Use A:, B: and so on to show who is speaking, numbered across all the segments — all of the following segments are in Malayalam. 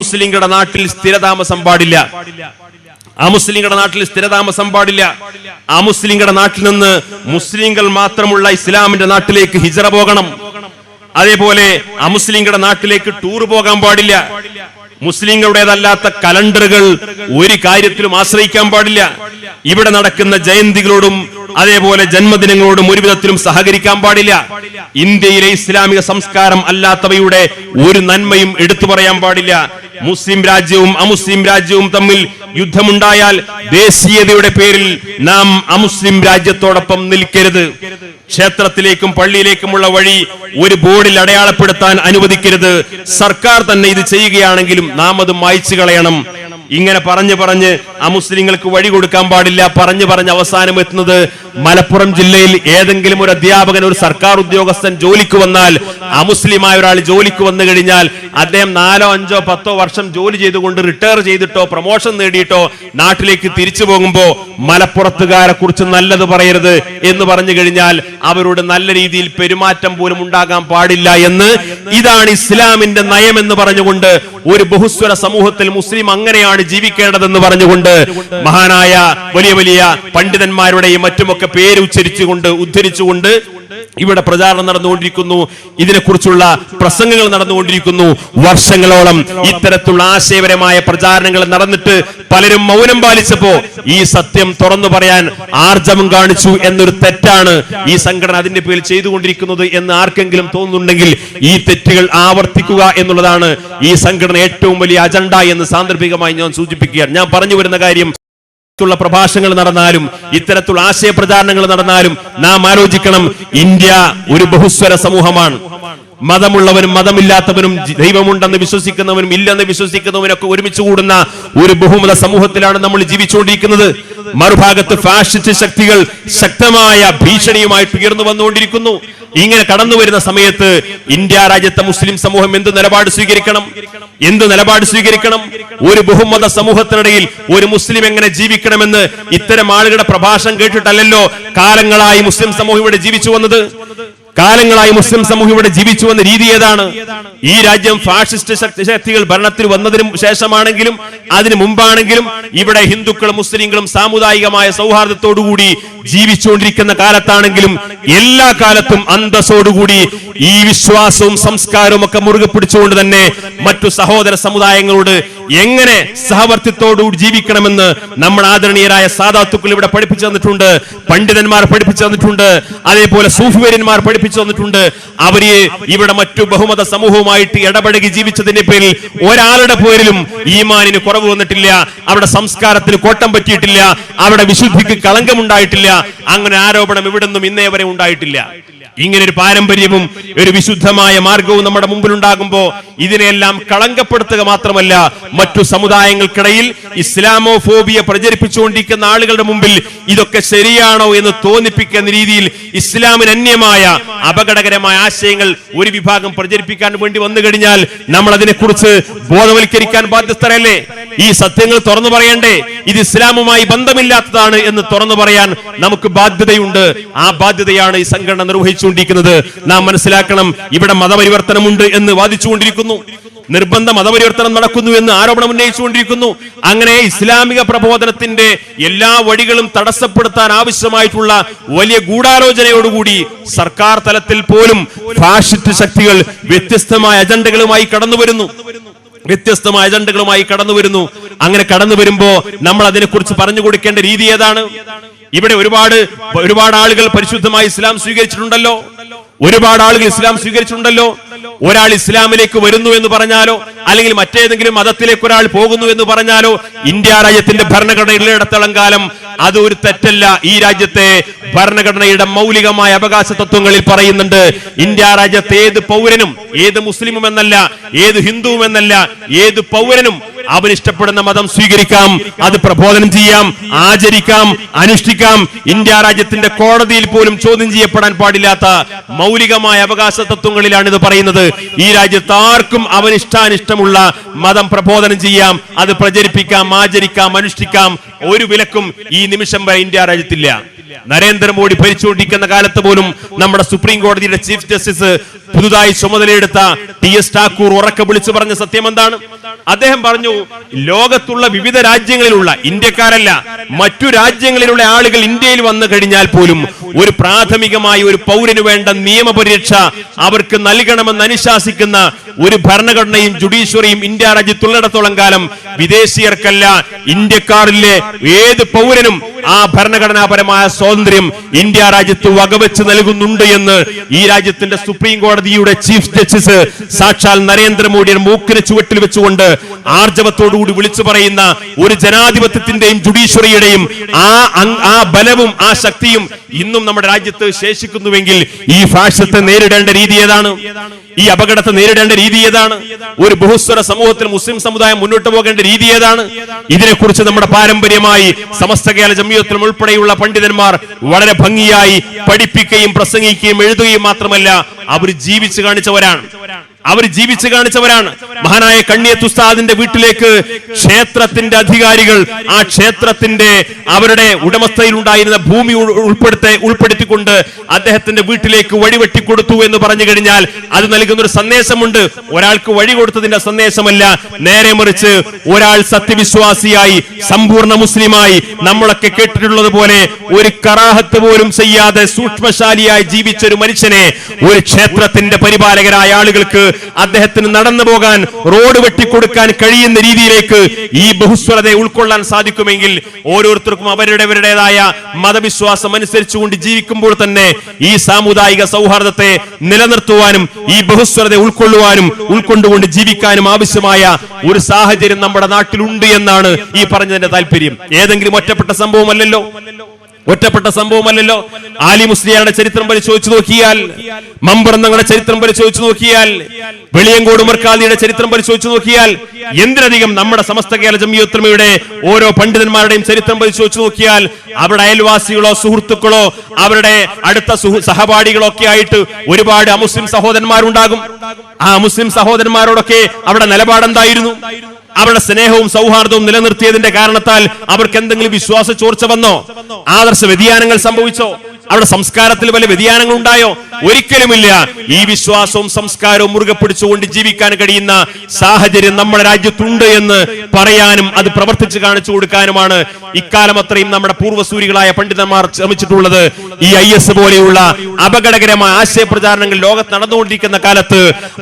A: മുസ്ലിങ്ങളുടെ നാട്ടിൽ സ്ഥിരതാമസം പാടില്ല. അമുസ്ലിങ്ങളുടെ നാട്ടിൽ സ്ഥിരതാമസം പാടില്ല. അമുസ്ലിങ്ങളുടെ നാട്ടിൽ നിന്ന് മുസ്ലിങ്ങൾ മാത്രമുള്ള ഇസ്ലാമിന്റെ നാട്ടിലേക്ക് ഹിജറ പോകണം. അതേപോലെ അമുസ്ലിങ്ങളുടെ നാട്ടിലേക്ക് ടൂർ പോകാൻ പാടില്ല. മുസ്ലിങ്ങളുടേതല്ലാത്ത കലണ്ടറുകൾ ഒരു കാര്യത്തിലും ആശ്രയിക്കാൻ പാടില്ല. ഇവിടെ നടക്കുന്ന ജയന്തികളോടും അതേപോലെ ജന്മദിനങ്ങളോടും ഒരു വിധത്തിലും സഹകരിക്കാൻ പാടില്ല. ഇന്ത്യയിലെ ഇസ്ലാമിക സംസ്കാരം അല്ലാത്തവയുടെ ഒരു നന്മയും എടുത്തു പറയാൻ പാടില്ല. മുസ്ലിം രാജ്യവും അമുസ്ലിം രാജ്യവും തമ്മിൽ യുദ്ധമുണ്ടായാൽ ദേശീയതയുടെ പേരിൽ നാം അമുസ്ലിം രാജ്യത്തോടൊപ്പം നിൽക്കരുത്. ക്ഷേത്രത്തിലേക്കും പള്ളിയിലേക്കുമുള്ള വഴി ഒരു ബോർഡിൽ അടയാളപ്പെടുത്താൻ അനുവദിക്കരുത്. സർക്കാർ തന്നെ ഇത് ചെയ്യുകയാണെങ്കിലും നാം അത് മായ്ച്ചു കളയണം. ഇങ്ങനെ പറഞ്ഞ് അമുസ്ലിങ്ങൾക്ക് വഴി കൊടുക്കാൻ പാടില്ല. പറഞ്ഞ് അവസാനം എത്തുന്നത് മലപ്പുറം ജില്ലയിൽ ഏതെങ്കിലും ഒരു അധ്യാപകൻ, ഒരു സർക്കാർ ഉദ്യോഗസ്ഥൻ ജോലിക്ക് വന്നാൽ, അമുസ്ലിമായ ഒരാൾ ജോലിക്ക് വന്നു കഴിഞ്ഞാൽ അദ്ദേഹം 4, 5, 10 വർഷം ജോലി ചെയ്തുകൊണ്ട് റിട്ടയർ ചെയ്തിട്ടോ പ്രൊമോഷൻ നേടിയിട്ടോ നാട്ടിലേക്ക് തിരിച്ചു പോകുമ്പോ മലപ്പുറത്തുകാരെ കുറിച്ച് നല്ലത് പറയരുത് എന്ന് പറഞ്ഞു കഴിഞ്ഞാൽ അവരോട് നല്ല രീതിയിൽ പെരുമാറ്റം പോലും ഉണ്ടാകാൻ പാടില്ല എന്ന്, ഇതാണ് ഇസ്ലാമിന്റെ നയം എന്ന് പറഞ്ഞുകൊണ്ട് ഒരു ബഹുസ്വര സമൂഹത്തിൽ മുസ്ലിം അങ്ങനെയാണ് ജീവിക്കേണ്ടതെന്ന് പറഞ്ഞുകൊണ്ട് മഹാനായ വലിയ വലിയ പണ്ഡിതന്മാരുടെയും മറ്റുമൊക്കെ പേര് ഉദ്ധരിച്ചുകൊണ്ട് ഇവിടെ പ്രചാരണം നടന്നുകൊണ്ടിരിക്കുന്നു. ഇതിനെക്കുറിച്ചുള്ള പ്രസംഗങ്ങൾ നടന്നുകൊണ്ടിരിക്കുന്നു. വർഷങ്ങളോളം ഇത്തരത്തിലുള്ള ആശയപരമായ പ്രചാരണങ്ങൾ നടന്നിട്ട് പലരും മൗനം പാലിച്ചപ്പോ ഈ സത്യം തുറന്നു പറയാൻ ആർജവം കാണിച്ചു എന്നൊരു തെറ്റാണ് ഈ സംഘടന അതിന്റെ പേരിൽ ചെയ്തുകൊണ്ടിരിക്കുന്നത് എന്ന് ആർക്കെങ്കിലും തോന്നുന്നുണ്ടെങ്കിൽ ഈ തെറ്റുകൾ ആവർത്തിക്കുക എന്നുള്ളതാണ് ഈ സംഘടന ഏറ്റവും വലിയ അജണ്ട എന്ന് സാന്ദർഭികമായി ഞാൻ സൂചിപ്പിക്കുകയാണ്. ഞാൻ പറഞ്ഞു വരുന്ന കാര്യം, പ്രഭാഷണങ്ങൾ നടന്നാലും ഇത്തരത്തിലുള്ള ആശയ പ്രചാരണങ്ങൾ നടന്നാലും നാം ആലോചിക്കണം, ഇന്ത്യ ഒരു ബഹുസ്വര സമൂഹമാണ്. മതമുള്ളവനും മതമില്ലാത്തവനും, ദൈവമുണ്ടെന്ന് വിശ്വസിക്കുന്നവനും ഇല്ലെന്ന് വിശ്വസിക്കുന്നവനൊക്കെ ഒരുമിച്ച് കൂടുന്ന ഒരു ബഹുമത സമൂഹത്തിലാണ് നമ്മൾ ജീവിച്ചുകൊണ്ടിരിക്കുന്നത്. മറുഭാഗത്ത് ഫാഷിസ്റ്റ് ശക്തികൾ ശക്തമായ ഭീഷണിയുമായിട്ട് ഉയർന്നു വന്നുകൊണ്ടിരിക്കുന്നു. ഇങ്ങനെ കടന്നു വരുന്ന സമയത്ത് ഇന്ത്യ രാജ്യത്തെ മുസ്ലിം സമൂഹം എന്ത് നിലപാട് സ്വീകരിക്കണം? ഒരു ബഹുമത സമൂഹത്തിനിടയിൽ ഒരു മുസ്ലിം എങ്ങനെ ജീവിക്കണമെന്ന് ഇത്തരം ആളുകളുടെ പ്രഭാഷണം കേട്ടിട്ടല്ലല്ലോ കാലങ്ങളായി മുസ്ലിം സമൂഹം ഇവിടെ ജീവിച്ചു വന്നത്. മുസ്ലിം സമൂഹം ഇവിടെ ജീവിച്ചു വന്ന രീതി ഏതാണ്? ഈ രാജ്യം ഫാഷിസ്റ്റ് ശക്തികൾ ഭരണത്തിൽ വന്നതിന് ശേഷമാണെങ്കിലും അതിനു മുമ്പാണെങ്കിലും ഇവിടെ ഹിന്ദുക്കളും മുസ്ലിങ്ങളും സാമുദായികമായ സൗഹാർദ്ദത്തോടുകൂടി ജീവിച്ചുകൊണ്ടിരിക്കുന്ന കാലത്താണെങ്കിലും എല്ലാ കാലത്തും അന്തസ്സോടുകൂടി ഈ വിശ്വാസവും സംസ്കാരവും ഒക്കെ മുറുകെ പിടിച്ചുകൊണ്ട് തന്നെ മറ്റു സഹോദര സമുദായങ്ങളോട് എങ്ങനെ സഹവർത്തിത്തോടുകൂടി ജീവിക്കണമെന്ന് നമ്മൾ ആദരണീയരായ സാദാത്തുക്കൾ ഇവിടെ പഠിപ്പിച്ചു തന്നിട്ടുണ്ട്. പണ്ഡിതന്മാർ പഠിപ്പിച്ചു തന്നിട്ടുണ്ട്. അതേപോലെ സൂഫിവര്യന്മാർ പഠിപ്പിച്ചു തന്നിട്ടുണ്ട്. അവര് ഇവിടെ മറ്റു ബഹുമത സമൂഹവുമായിട്ട് ഇടപഴകി ജീവിച്ചതിന്റെ പേരിൽ ഒരാളുടെ പേരിലും ഈമാനിന് കുറവ് വന്നിട്ടില്ല. അവിടെ സംസ്കാരത്തിന് കോട്ടം പറ്റിയിട്ടില്ല. അവിടെ വിശുദ്ധിക്ക് കളങ്കമുണ്ടായിട്ടില്ല. അങ്ങനെ ആരോപണം ഇവിടുന്നും ഇന്നേ വരെ ഉണ്ടായിട്ടില്ല. ഇങ്ങനെ ഒരു പാരമ്പര്യവും ഒരു വിശുദ്ധമായ മാർഗവും നമ്മുടെ മുമ്പിൽ ഉണ്ടാകുമ്പോ ഇതിനെല്ലാം കളങ്കപ്പെടുത്തുക മാത്രമല്ല, മറ്റു സമുദായങ്ങൾക്കിടയിൽ ഇസ്ലാമോഫോബിയ പ്രചരിപ്പിച്ചുകൊണ്ടിരിക്കുന്ന ആളുകളുടെ മുമ്പിൽ ഇതൊക്കെ ശരിയാണോ എന്ന് തോന്നിപ്പിക്കുന്ന രീതിയിൽ ഇസ്ലാമിന് അന്യമായ അപകടകരമായ ആശയങ്ങൾ ഒരു വിഭാഗം പ്രചരിപ്പിക്കാൻ വേണ്ടി വന്നു കഴിഞ്ഞാൽ നമ്മൾ അതിനെക്കുറിച്ച് ബോധവൽക്കരിക്കാൻ ബാധ്യസ്ഥരല്ലേ? ഈ സത്യങ്ങൾ തുറന്നു പറയണ്ടേ? ഇത് ഇസ്ലാമുമായി ബന്ധമില്ലാത്തതാണ് എന്ന് തുറന്നു പറയാൻ നമുക്ക് ബാധ്യതയുണ്ട്. ആ ബാധ്യതയാണ് ഈ സംഘടന നിർവഹിച്ചുകൊണ്ടിരിക്കുന്നത്. നാം മനസ്സിലാക്കണം, ഇവിടെ മതപരിവർത്തനമുണ്ട് എന്ന് വാദിച്ചുകൊണ്ടിരിക്കുന്നു, നിർബന്ധ മതപരിവർത്തനം നടക്കുന്നു എന്ന് ആരോപണം ഉന്നയിച്ചുകൊണ്ടിരിക്കുന്നു. അങ്ങനെ ഇസ്ലാമിക പ്രബോധനത്തിന്റെ എല്ലാ വഴികളും തടസ്സപ്പെടുത്താൻ ആവശ്യമായിട്ടുള്ള വലിയ ഗൂഢാലോചനയോടുകൂടി സർക്കാർ തലത്തിൽ പോലും ഫാഷിസ്റ്റ് ശക്തികൾ വ്യത്യസ്തമായ അജണ്ടകളുമായി കടന്നു വരുന്നു. അങ്ങനെ കടന്നു വരുമ്പോ നമ്മൾ അതിനെക്കുറിച്ച് പറഞ്ഞു കൊടുക്കേണ്ട രീതി ഏതാണ്? ഇവിടെ ഒരുപാട് ആളുകൾ പരിശുദ്ധമായി ഇസ്ലാം സ്വീകരിച്ചിട്ടുണ്ടല്ലോ. ഒരാൾ ഇസ്ലാമിലേക്ക് വരുന്നു എന്ന് പറഞ്ഞാലോ അല്ലെങ്കിൽ മറ്റേതെങ്കിലും മതത്തിലേക്ക് ഒരാൾ പോകുന്നു എന്ന് പറഞ്ഞാലോ ഇന്ത്യ രാജ്യത്തിന്റെ ഭരണഘടനയിലിടത്തോളം കാലം അത് ഒരു തെറ്റല്ല. ഈ രാജ്യത്തെ ഭരണഘടനയുടെ മൗലികമായ അവകാശ തത്വങ്ങളിൽ പറയുന്നുണ്ട്, ഇന്ത്യ രാജ്യത്തെ ഏത് പൗരനും, ഏത് മുസ്ലിമും എന്നല്ല, ഏത് ഹിന്ദുവും എന്നല്ല, ഏത് പൗരനും അവൻ ഇഷ്ടപ്പെടുന്ന മതം സ്വീകരിക്കാം, അത് പ്രബോധനം ചെയ്യാം, ആചരിക്കാം, അനുഷ്ഠിക്കാം. ഇന്ത്യ രാജ്യത്തിന്റെ കോടതിയിൽ പോലും ചോദ്യം ചെയ്യപ്പെടാൻ പാടില്ലാത്ത മൗലികമായ അവകാശ തത്വങ്ങളിലാണ് ഇത് പറയുന്നത്. ഈ രാജ്യത്ത് ആർക്കും അവൻ ഇഷ്ടാനിഷ്ടമുള്ള മതം പ്രബോധനം ചെയ്യാം, അത് പ്രചരിപ്പിക്കാം, ആചരിക്കാം, അനുഷ്ഠിക്കാം. ഒരു വിലക്കും ഈ നിമിഷം വരെ ഇന്ത്യ രാജ്യത്തില്ല. നരേന്ദ്രമോദി ഭരിച്ചുകൊണ്ടിരിക്കുന്ന കാലത്ത് പോലും നമ്മുടെ സുപ്രീം കോടതിയുടെ ചീഫ് ജസ്റ്റിസ് പുതുതായി ചുമതലയെടുത്ത TS ഠാക്കൂർ ഉറക്കെ വിളിച്ചു പറഞ്ഞ സത്യം എന്താണ്? അദ്ദേഹം പറഞ്ഞു, ലോകത്തുള്ള വിവിധ രാജ്യങ്ങളിലുള്ള ഇന്ത്യക്കാരല്ല, മറ്റു രാജ്യങ്ങളിലുള്ള ആളുകൾ ഇന്ത്യയിൽ വന്നു കഴിഞ്ഞാൽ പോലും ഒരു പ്രാഥമികമായ ഒരു പൗരന് വേണ്ട നിയമപരീക്ഷ അവർക്ക് നൽകണമെന്ന് അനുശാസിക്കുന്ന ഒരു ഭരണഘടനയും ജുഡീഷ്യറിയും ഇന്ത്യ രാജ്യത്തുള്ളിടത്തോളം കാലം വിദേശീയർക്കല്ല, ഇന്ത്യക്കാരിലെ ഏത് പൗരനും ആ ഭരണഘടനാപരമായ സ്വാതന്ത്ര്യം ഇന്ത്യ രാജ്യത്ത് വകവെച്ച് നൽകുന്നുണ്ട് എന്ന് ഈ രാജ്യത്തിന്റെ സുപ്രീം കോടതിയുടെ ചീഫ് ജസ്റ്റിസ് സാക്ഷാൽ നരേന്ദ്രമോദിയുടെ മൂക്കിന് ചുവട്ടിൽ വെച്ചുകൊണ്ട് ആർജവത്തോടുകൂടി വിളിച്ചു പറയുന്ന ഒരു ജനാധിപത്യത്തിന്റെയും ജുഡീഷ്യറിയുടെയും ആ ബലവും ആ ശക്തിയും ഇന്നും നമ്മുടെ രാജ്യത്ത് ശേഷിക്കുന്നുവെങ്കിൽ ഈ ഫാഷിസത്തെ നേരിടേണ്ട രീതി ഏതാണ്? ഈ അപകടത്തെ നേരിടേണ്ട രീതി ഏതാണ്? ഒരു ബഹുസ്വര സമൂഹത്തിൽ മുസ്ലിം സമുദായം മുന്നോട്ട് പോകേണ്ട രീതി ഏതാണ്? ഇതിനെക്കുറിച്ച് നമ്മുടെ പാരമ്പര്യമായി സമസ്ത കേരള ജംഇയ്യത്തുൽ ഉൾപ്പെടെയുള്ള പണ്ഡിതന്മാർ വളരെ ഭംഗിയായി പഠിപ്പിക്കുകയും പ്രസംഗിക്കുകയും എഴുതുകയും മാത്രമല്ല, അവർ ജീവിച്ചു കാണിച്ചവരാണ്. മഹാനായ കണ്ണിയത്ത് ഉസ്താദിന്റെ വീട്ടിലേക്ക് ക്ഷേത്രത്തിന്റെ അധികാരികൾ ആ ക്ഷേത്രത്തിന്റെ അവരുടെ ഉടമസ്ഥയിൽ ഉണ്ടായിരുന്ന ഭൂമി ഉൾപ്പെടുത്തിക്കൊണ്ട് അദ്ദേഹത്തിന്റെ വീട്ടിലേക്ക് വഴിവെട്ടി കൊടുത്തു എന്ന് പറഞ്ഞു കഴിഞ്ഞാൽ അത് നൽകുന്ന ഒരു സന്ദേശമുണ്ട്. ഒരാൾക്ക് വഴി കൊടുത്തതിന്റെ സന്ദേശമല്ല, നേരെ മറിച്ച് ഒരാൾ സത്യവിശ്വാസിയായി സമ്പൂർണ്ണ മുസ്ലിമായി നമ്മളൊക്കെ കേട്ടിട്ടുള്ളത് പോലെ ഒരു കറാഹത്ത് പോലും ചെയ്യാതെ സൂക്ഷ്മശാലിയായി ജീവിച്ച ഒരു മനുഷ്യനെ ഒരു ക്ഷേത്രത്തിന്റെ പരിപാലകരായ ആളുകൾക്ക് അദ്ദേഹത്തിന് നടന്നു പോകാൻ റോഡ് വെട്ടിക്കൊടുക്കാൻ കഴിയുന്ന രീതിയിലേക്ക് ഈ ബഹുസ്വരതയെ ഉൾക്കൊള്ളാൻ സാധിക്കുമെങ്കിൽ ഓരോരുത്തർക്കും അവരുടേതായ മതവിശ്വാസം അനുസരിച്ചുകൊണ്ട് ജീവിക്കുമ്പോൾ തന്നെ ഈ സാമുദായിക സൗഹാർദ്ദത്തെ നിലനിർത്തുവാനും ഈ ബഹുസ്വരതയെ ഉൾക്കൊണ്ടുകൊണ്ട് ജീവിക്കാനും ആവശ്യമായ ഒരു സാഹചര്യം നമ്മുടെ നാട്ടിലുണ്ട് എന്നാണ് ഈ പറഞ്ഞതിന്റെ താല്പര്യം. ഏതെങ്കിലും ഒറ്റപ്പെട്ട സംഭവമല്ലല്ലോ. ആലി മുസ്ലിയാരുടെ ചരിത്രം പരിശോധിച്ചു നോക്കിയാൽ, മമ്പറന്നങ്ങളുടെ ചരിത്രം പരിശോധിച്ചു നോക്കിയാൽ, വെളിയങ്കോട് ഉമർഖാദിയുടെ ചരിത്രം പരിശോധിച്ചു നോക്കിയാൽ, എന്തിനധികം നമ്മുടെ സമസ്ത കേരള ജംഇയ്യത്തുൽ ഉലമയുടെ ഓരോ പണ്ഡിതന്മാരുടെയും ചരിത്രം പരിശോധിച്ചു നോക്കിയാൽ അവിടെ അയൽവാസികളോ സുഹൃത്തുക്കളോ അവരുടെ അടുത്ത സഹപാഠികളോ ഒക്കെ ആയിട്ട് ഒരുപാട് അമുസ്ലിം സഹോദരന്മാരുണ്ടാകും. ആ മുസ്ലിം സഹോദരന്മാരോടൊക്കെ അവിടെ നിലപാടെന്തായിരുന്നു? അവരുടെ സ്നേഹവും സൗഹാർദ്ദവും നിലനിർത്തിയതിന്റെ കാരണത്താൽ അവർക്ക് എന്തെങ്കിലും വിശ്വാസ ചോർച്ച വന്നോ? ആദർശ വ്യതിയാനങ്ങൾ സംഭവിച്ചോ? അവിടെ സംസ്കാരത്തിൽ വല്ല വ്യതിയാനങ്ങൾ ഉണ്ടായോ? ഒരിക്കലുമില്ല. ഈ വിശ്വാസവും സംസ്കാരവും മുറുകെ പിടിച്ചുകൊണ്ട് ജീവിക്കാൻ കഴിയുന്ന സാഹചര്യം നമ്മുടെ രാജ്യത്തുണ്ട് എന്ന് പറയാനും അത് പ്രവർത്തിച്ച് കാണിച്ചു കൊടുക്കാനുമാണ് ഇക്കാലം അത്രയും നമ്മുടെ പൂർവ്വസൂരികളായ പണ്ഡിതന്മാർ ശ്രമിച്ചിട്ടുള്ളത്. ഈ IS പോലെയുള്ള അപകടകരമായ ആശയപ്രചാരണങ്ങൾ ലോകത്ത് നടന്നുകൊണ്ടിരിക്കുന്ന കാലത്ത്,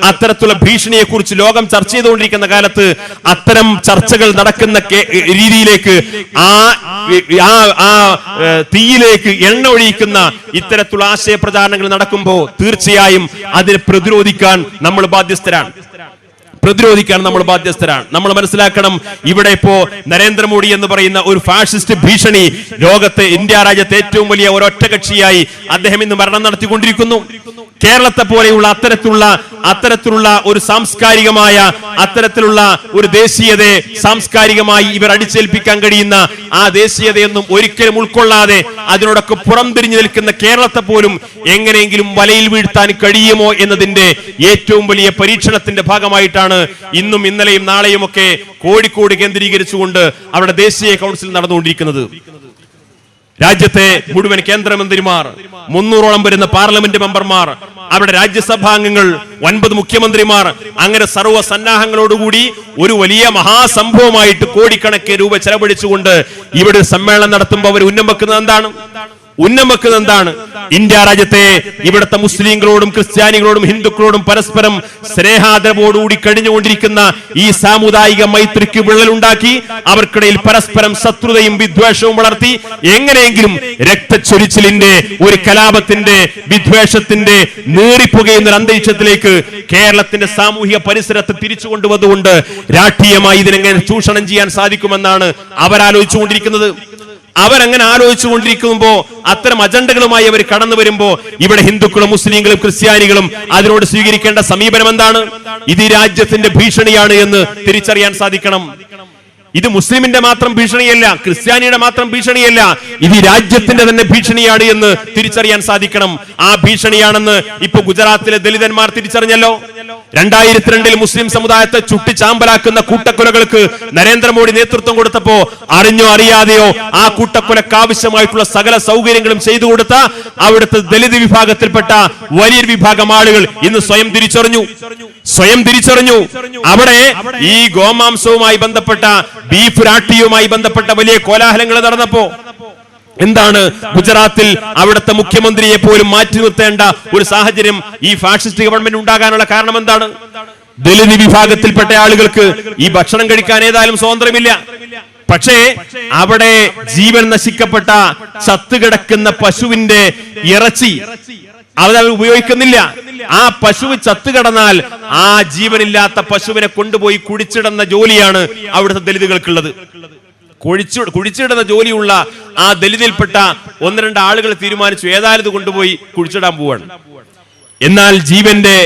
A: അത്തരത്തിലുള്ള ഭീഷണിയെ കുറിച്ച് ലോകം ചർച്ച ചെയ്തുകൊണ്ടിരിക്കുന്ന കാലത്ത് അത്തരം ചർച്ചകൾ നടക്കുന്ന രീതിയിലേക്ക് തീയിലേക്ക് എണ്ണ ഒഴിക്കുന്ന ഇത്തരത്തിലുള്ള ആശയപ്രചാരണങ്ങൾ നടക്കുമ്പോൾ തീർച്ചയായും അതിനെ പ്രതിരോധിക്കാൻ നമ്മൾ ബാധ്യസ്ഥരാണ്. നമ്മൾ മനസ്സിലാക്കണം, ഇവിടെ ഇപ്പോ നരേന്ദ്രമോദി എന്ന് പറയുന്ന ഒരു ഫാഷിസ്റ്റ് ഭീഷണി ലോകത്തെ ഇന്ത്യ രാജ്യത്തെ ഏറ്റവും വലിയ ഒരൊറ്റ കക്ഷിയായി അദ്ദേഹം ഇന്ന് ഭരണം നടത്തിക്കൊണ്ടിരിക്കുന്നു. കേരളത്തെ പോലെയുള്ള അത്തരത്തിലുള്ള ഒരു സാംസ്കാരികമായ അത്തരത്തിലുള്ള ഒരു ദേശീയതയെ സാംസ്കാരികമായി ഇവർ അടിച്ചേൽപ്പിക്കാൻ കഴിയുന്ന ആ ദേശീയതയൊന്നും ഒരിക്കലും ഉൾക്കൊള്ളാതെ അതിനോടൊക്കെ പുറംതിരിഞ്ഞു നിൽക്കുന്ന കേരളത്തെ പോലും എങ്ങനെയെങ്കിലും വലയിൽ വീഴ്ത്താൻ കഴിയുമോ എന്നതിന്റെ ഏറ്റവും വലിയ പരീക്ഷണത്തിന്റെ ഭാഗമായിട്ടാണ് ഇന്നും ഇന്നലെയും നാളെയും ഒക്കെ കോഴിക്കോട് കേന്ദ്രീകരിച്ചുകൊണ്ട് അവിടെ ദേശീയ കൗൺസിൽ നടന്നുകൊണ്ടിരിക്കുന്നത്. രാജ്യത്തെ മുഴുവൻ കേന്ദ്രമന്ത്രിമാർ, 300ഓളം വരുന്ന പാർലമെന്റ് മെമ്പർമാർ, അവിടെ രാജ്യസഭാംഗങ്ങൾ, 9 മുഖ്യമന്ത്രിമാർ, അങ്ങനെ സർവ്വ സന്നാഹങ്ങളോടുകൂടി ഒരു വലിയ മഹാസംഭവമായിട്ട് കോടിക്കണക്കിന് രൂപ ചെലവഴിച്ചുകൊണ്ട് ഇവിടെ സമ്മേളനം നടത്തുമ്പോൾ അവർ ഉന്നം വെക്കുന്നത് എന്താണ്? ഇന്ത്യ രാജ്യത്തെ ഇവിടുത്തെ മുസ്ലിങ്ങളോടും ക്രിസ്ത്യാനികളോടും ഹിന്ദുക്കളോടും പരസ്പരം സ്നേഹാദരവോടുകൂടി കഴിഞ്ഞുകൊണ്ടിരിക്കുന്ന ഈ സാമുദായിക മൈത്രിക്ക് വിള്ളലുണ്ടാക്കി അവർക്കിടയിൽ പരസ്പരം ശത്രുതയും വിദ്വേഷവും വളർത്തി എങ്ങനെയെങ്കിലും രക്തച്ചൊരിച്ചിലിന്റെ ഒരു കലാപത്തിന്റെ വിദ്വേഷത്തിന്റെ നീറിപ്പുകയുന്ന ഒരു അന്തരീക്ഷത്തിലേക്ക് കേരളത്തിന്റെ സാമൂഹിക പരിസരത്തെ തിരിച്ചു കൊണ്ടുവന്നുകൊണ്ട് രാഷ്ട്രീയമായി ഇതിനെങ്ങനെ ചൂഷണം ചെയ്യാൻ സാധിക്കുമെന്നാണ് അവരാലോചിച്ചുകൊണ്ടിരിക്കുന്നത്. അവരങ്ങനെ ആലോചിച്ചുകൊണ്ടിരിക്കുമ്പോ അത്തരം അജണ്ടകളുമായി അവർ കടന്നു വരുമ്പോ ഇവിടെ ഹിന്ദുക്കളും മുസ്ലിങ്ങളും ക്രിസ്ത്യാനികളും അതിനോട് സ്വീകരിക്കേണ്ട സമീപനം എന്താണ്? ഇത് ഈ രാജ്യത്തിന്റെ ഭീഷണിയാണ് എന്ന് തിരിച്ചറിയാൻ സാധിക്കണം. ഇത് മുസ്ലിമിന്റെ മാത്രം ഭീഷണിയല്ല, ക്രിസ്ത്യാനിയുടെ മാത്രം ഭീഷണിയല്ല, ഇത് രാജ്യത്തിന്റെ തന്നെ ഭീഷണിയാണ് എന്ന് തിരിച്ചറിയാൻ സാധിക്കണം. ആ ഭീഷണിയാണെന്ന് ഇപ്പൊ ഗുജറാത്തിലെ ദലിതന്മാർ തിരിച്ചറിഞ്ഞല്ലോ. 2002 മുസ്ലിം സമുദായത്തെ ചുട്ടിച്ചാമ്പലാക്കുന്ന കൂട്ടക്കൊലകൾക്ക് നരേന്ദ്രമോദി നേതൃത്വം കൊടുത്തപ്പോ അറിഞ്ഞോ അറിയാതെയോ ആ കൂട്ടക്കൊലക്ക് ആവശ്യമായിട്ടുള്ള സകല സൗകര്യങ്ങളും ചെയ്തു കൊടുത്ത അവിടുത്തെ ദലിത് വിഭാഗത്തിൽപ്പെട്ട വലിയൊരു വിഭാഗം ആളുകൾ ഇന്ന് സ്വയം തിരിച്ചറിഞ്ഞു. അവിടെ ഈ ഗോമാംസവുമായി ബന്ധപ്പെട്ട ബീഫ് രാഷ്ട്രീയവുമായി ബന്ധപ്പെട്ട വലിയ കോലാഹലങ്ങൾ നടന്നപ്പോ എന്താണ് ഗുജറാത്തിൽ അവിടുത്തെ മുഖ്യമന്ത്രിയെ പോലും മാറ്റി നിർത്തേണ്ട ഒരു സാഹചര്യം ഈ ഫാഷിസ്റ്റ് ഗവൺമെന്റ് ഉണ്ടാകാനുള്ള കാരണം എന്താണ്? ദലിത് വിഭാഗത്തിൽപ്പെട്ട ആളുകൾക്ക് ഈ ഭക്ഷണം കഴിക്കാൻ ഏതായാലും സ്വാതന്ത്ര്യമില്ല. പക്ഷേ അവിടെ ജീവൻ നശിക്കപ്പെട്ട ചത്തുകിടക്കുന്ന പശുവിന്റെ ഇറച്ചി അവർ ഉപയോഗിക്കുന്നില്ല. ആ പശു ചത്തുകിടന്നാൽ ആ ജീവനില്ലാത്ത പശുവിനെ കൊണ്ടുപോയി കുഴിച്ചിടുന്ന ജോലിയാണ് അവിടുത്തെ ദലിതുകൾക്കുള്ളത്. കുഴിച്ചിടുന്ന ജോലിയുള്ള ആ ദലിതിൽപ്പെട്ട 1-2 ആളുകൾ തീരുമാനിച്ചു ഏതായാലും കൊണ്ടുപോയി കുഴിച്ചിടാൻ പോവാണ്. എന്നാൽ ജീവന്റെ